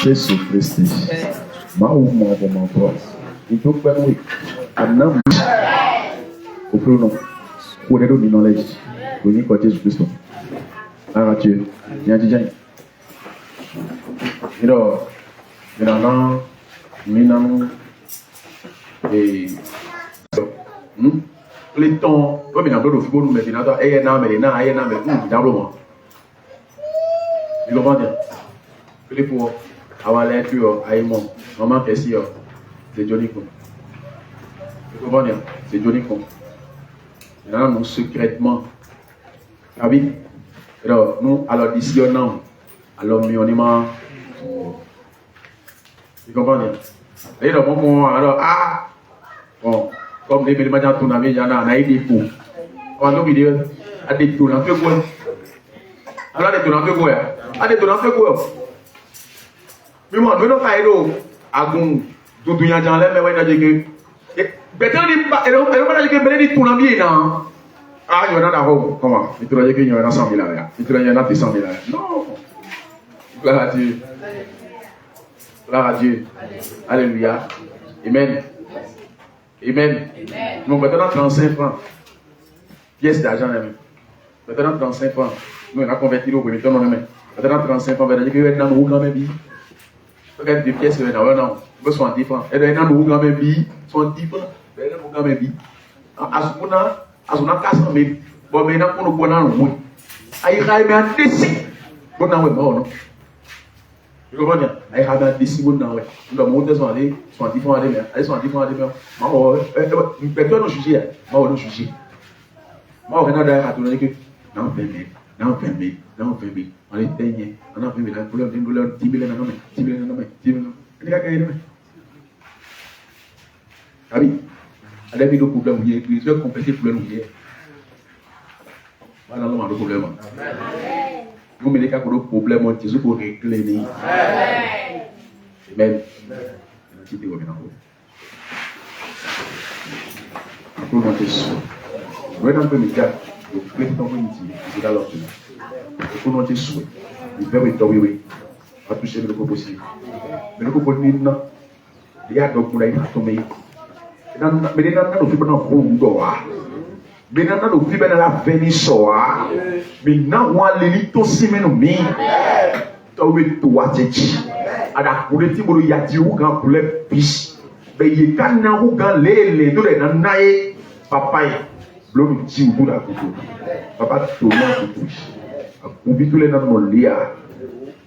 Jésus Christ. Mau mau mau. Itu baru. Anam. Au nom. Pour les donner knowledge. Venir quoi Jésus Christ. Arrêtez. Bien dit. Minam et les temps. Comme il a besoin de football nous maintenant. Et na mais d'abord. Il va dire. Que pour avoir l'influence à Aïmon, maman Kessie, c'est Johnny Con. Vous comprenez? C'est Johnny Con. Nous secrètement. Ah oui? Alors, nous, alors d'ici un an, alors nous, vous comprenez? Et donc, alors, bon, comme les médecins tournent, il y en a des poux. On va nous dire, à des tours, on fait quoi? Alors, des tours, on fait quoi? À des tours, on fait quoi? Mais moi, je ne sais pas si tout le monde a mais je dis que. Elle va dire que Bénédicte tout le monde. Ah, il y en a d'accord. Comment? Il te dit qu'il y en a 100 000 là. Il te dit qu'il y en a 100 000 là. Non. Gloire à Dieu. Gloire à Dieu. Alléluia. Amen. Amen. Nous maintenant 35 francs. Pièce d'argent. Maintenant 35 francs. Nous, on a converti au premier temps. Maintenant 35 francs. On va dire qu'il y a un grand même. Regarde des pièces, il y en a non, 70 francs. Et il y en a un grand même billet, 70 francs. Il y en a un grand même billet. À ce moment-là, 400 000. Bon, mais il y en a pour nous bonheur, oui. Il y a un décès. Bon, non, non. Tu comprends bien? Il y a un décès, bon, non, oui. Nous avons monté 70 francs à des mères. Allez, 70 francs à des mères. Personne ne juge. Moi, on ne juge. Moi, on a d'ailleurs à tourner que. Non, permis. Non, permis. Non, permis. On est dernier. On a permis. On a 10 000 ans. 10 000 ans. 10 000 ans. 10 000 ans. Il y a quelqu'un. Ah oui. Allez, il y a des problèmes, il y a des compléter problèmes. Voilà, non, le problème. Vous mettez qu'à des problèmes, Jésus pour régler. Amen. Pour monter sur. Vous êtes un peu médias. Vous pouvez être en train de dire, c'est là l'autre. Pour monter sur. Il peut être oui. Va toucher le possible. Mais le possible, non. Il y a donc pour aller tomber. Mais dans le film, on a mais dans le film, on a Vénisoa. Mais dans le lit, aussi, mais non, mais. Tu toi, tu ada kuleti bolo ya di ugan kule bis be ye kana ugan lele do le na nae papa ye blonu ti ugu na kutu papa to na kutu akubi tule na no lia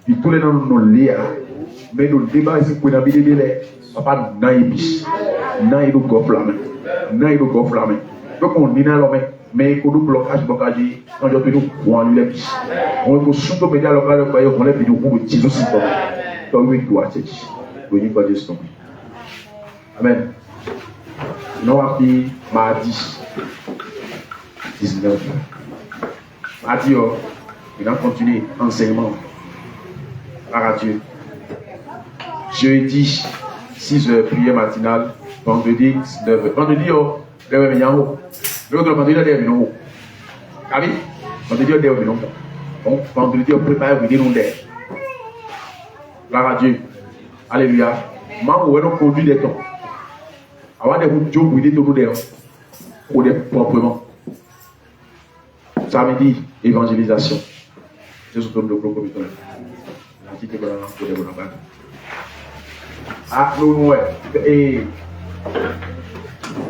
bitule na no lia me do deba si ko na bidele papa nae bis nae do goflame donc on dina lo mais ko do blocage quand je te dis on lui bis on ko suto media local ko yo on le vidéo ko ti do si to oui, toi, c'est oui, pas de son. Amen. Non, après, mardi 19. Mardi, il a continué l'enseignement par Dieu. Jeudi, 6h, prière matinale. Vendredi, 19h. Vendredi, il y a un haut. L'autre vendredi, il y a un haut. Cavi? Vendredi, il y a un haut. Donc, vendredi, on prépare venir nous d'air. Gloire à Dieu. Alléluia. Maman, on a conduit des temps. Avoir des routes pour aider tout le monde. Pour les proprement. Samedi, évangélisation. C'est ce que nous devons faire. La petite école pour les bonhommes. Ah, nous, ouais.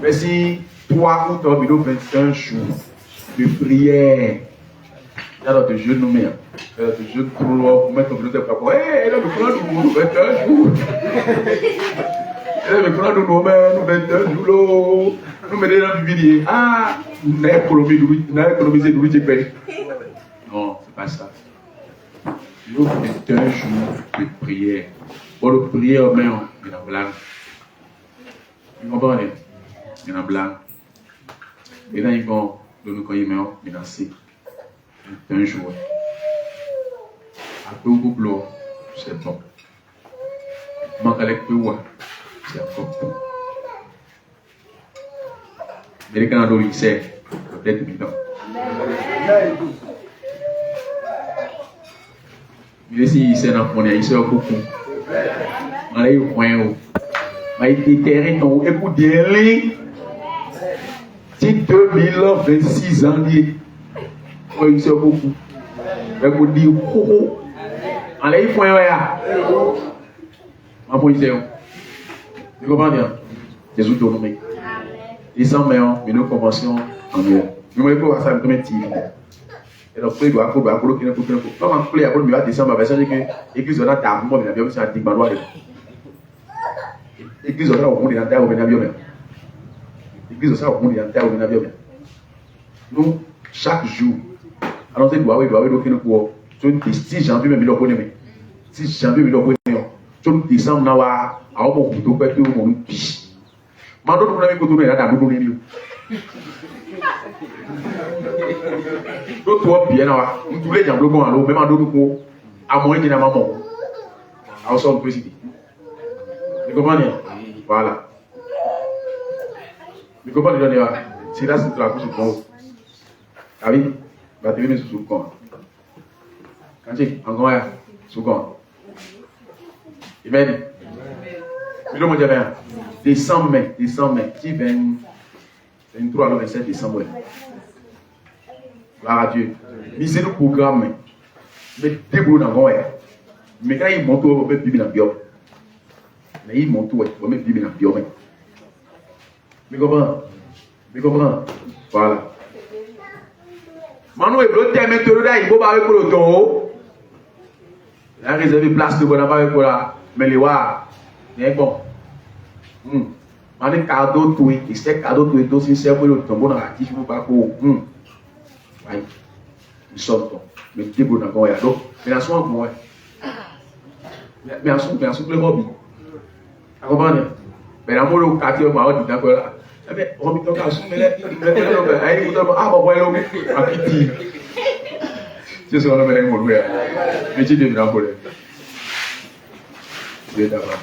Merci. 3 août 2021 jours de prière. Alors, de jeunes nommés. De jeunes trop loin pour mettre comme je ne sais pas quoi. Eh, là, nous prenons 21 jours. Nous prenons 21 jours. Nous mettons dans le vidéo. Ah, nous avons économisé nous avons payé. Non, c'est pas ça. Nous avons 21 jours de prière. Pour le prière, mais il y a une blague. Vous comprenez? Il y a une blague. Et là, ils vont nous connaître, mais dans ces 21 jours. Après, au couple, c'est bon. Manque avec peu, c'est encore bon. Mais les Canadiens, ils savent, peut-être évident. Mais si ils savent, ils savent beaucoup. On a eu au point. Mais ils déterrent ton écoute d'elle. Si 2026 ans, ils savent beaucoup. Mais vous dites, oh, on a eu au point. Ma position. Vous comprenez? Jésus te nomme. Et sans meilleur, mais nous commençons en mieux. Nous ne pouvons pas faire un petit. Et donc, il doit avoir un peu de temps. Comme un peu de temps, décembre, la version que l'église a ta maman, mais la Bible, c'est un digmanoir. L'église a au monde de la terre, au Bénabium. L'église a au monde de la terre, au Bénabium. Nous, chaque jour, alors c'est doit avoir aucun cours. 6 janvier, même il a connu. 6 janvier, il a connu. Sur décembre, nous avons un peu de temps. Mando nous n'avons pas de temps, nous n'avons pas toi bien là, nous tous les gens bloquons à l'eau, même en nous à moins de la maman. À son président. Vous comprenez? Voilà. Vous comprenez? C'est là c'est la couche de bon. Ah oui, va te venir sous le camp. Quand tu encore sous le camp. Amen. Mais le mot dit bien. Décembre, qui 23 le 27 décembre. Gloire à Dieu. Mais c'est le programme. Mais débrouille dans le monde. Mais quand il monte, on va mettre Bible dans le bio. Mais il monte, on va mettre Bible dans le bio. Mais comment? Voilà. Maintenant, il faut terminer tout le temps. Il faut pas pour le temps. Il a réservé place de bonheur pour la. Mais les wa, c'est bon. Maintenant, cadeau tout et c'est cadeau tout et tout, c'est pour le tombeau dans la tige, vous pas pour. Oui, nous sommes ton. Mais tu es bon dans le donc, mais en soi, moi. Mais en soi, le hobby. Vous comprenez? Mais la mort au quartier, on dit d'accord là. Mais on dit qu'on a soumé les il dit ah bon voilà on a quitté. C'est ça on a mis un mot là. Mais tu devrais en parler. C'est d'accord.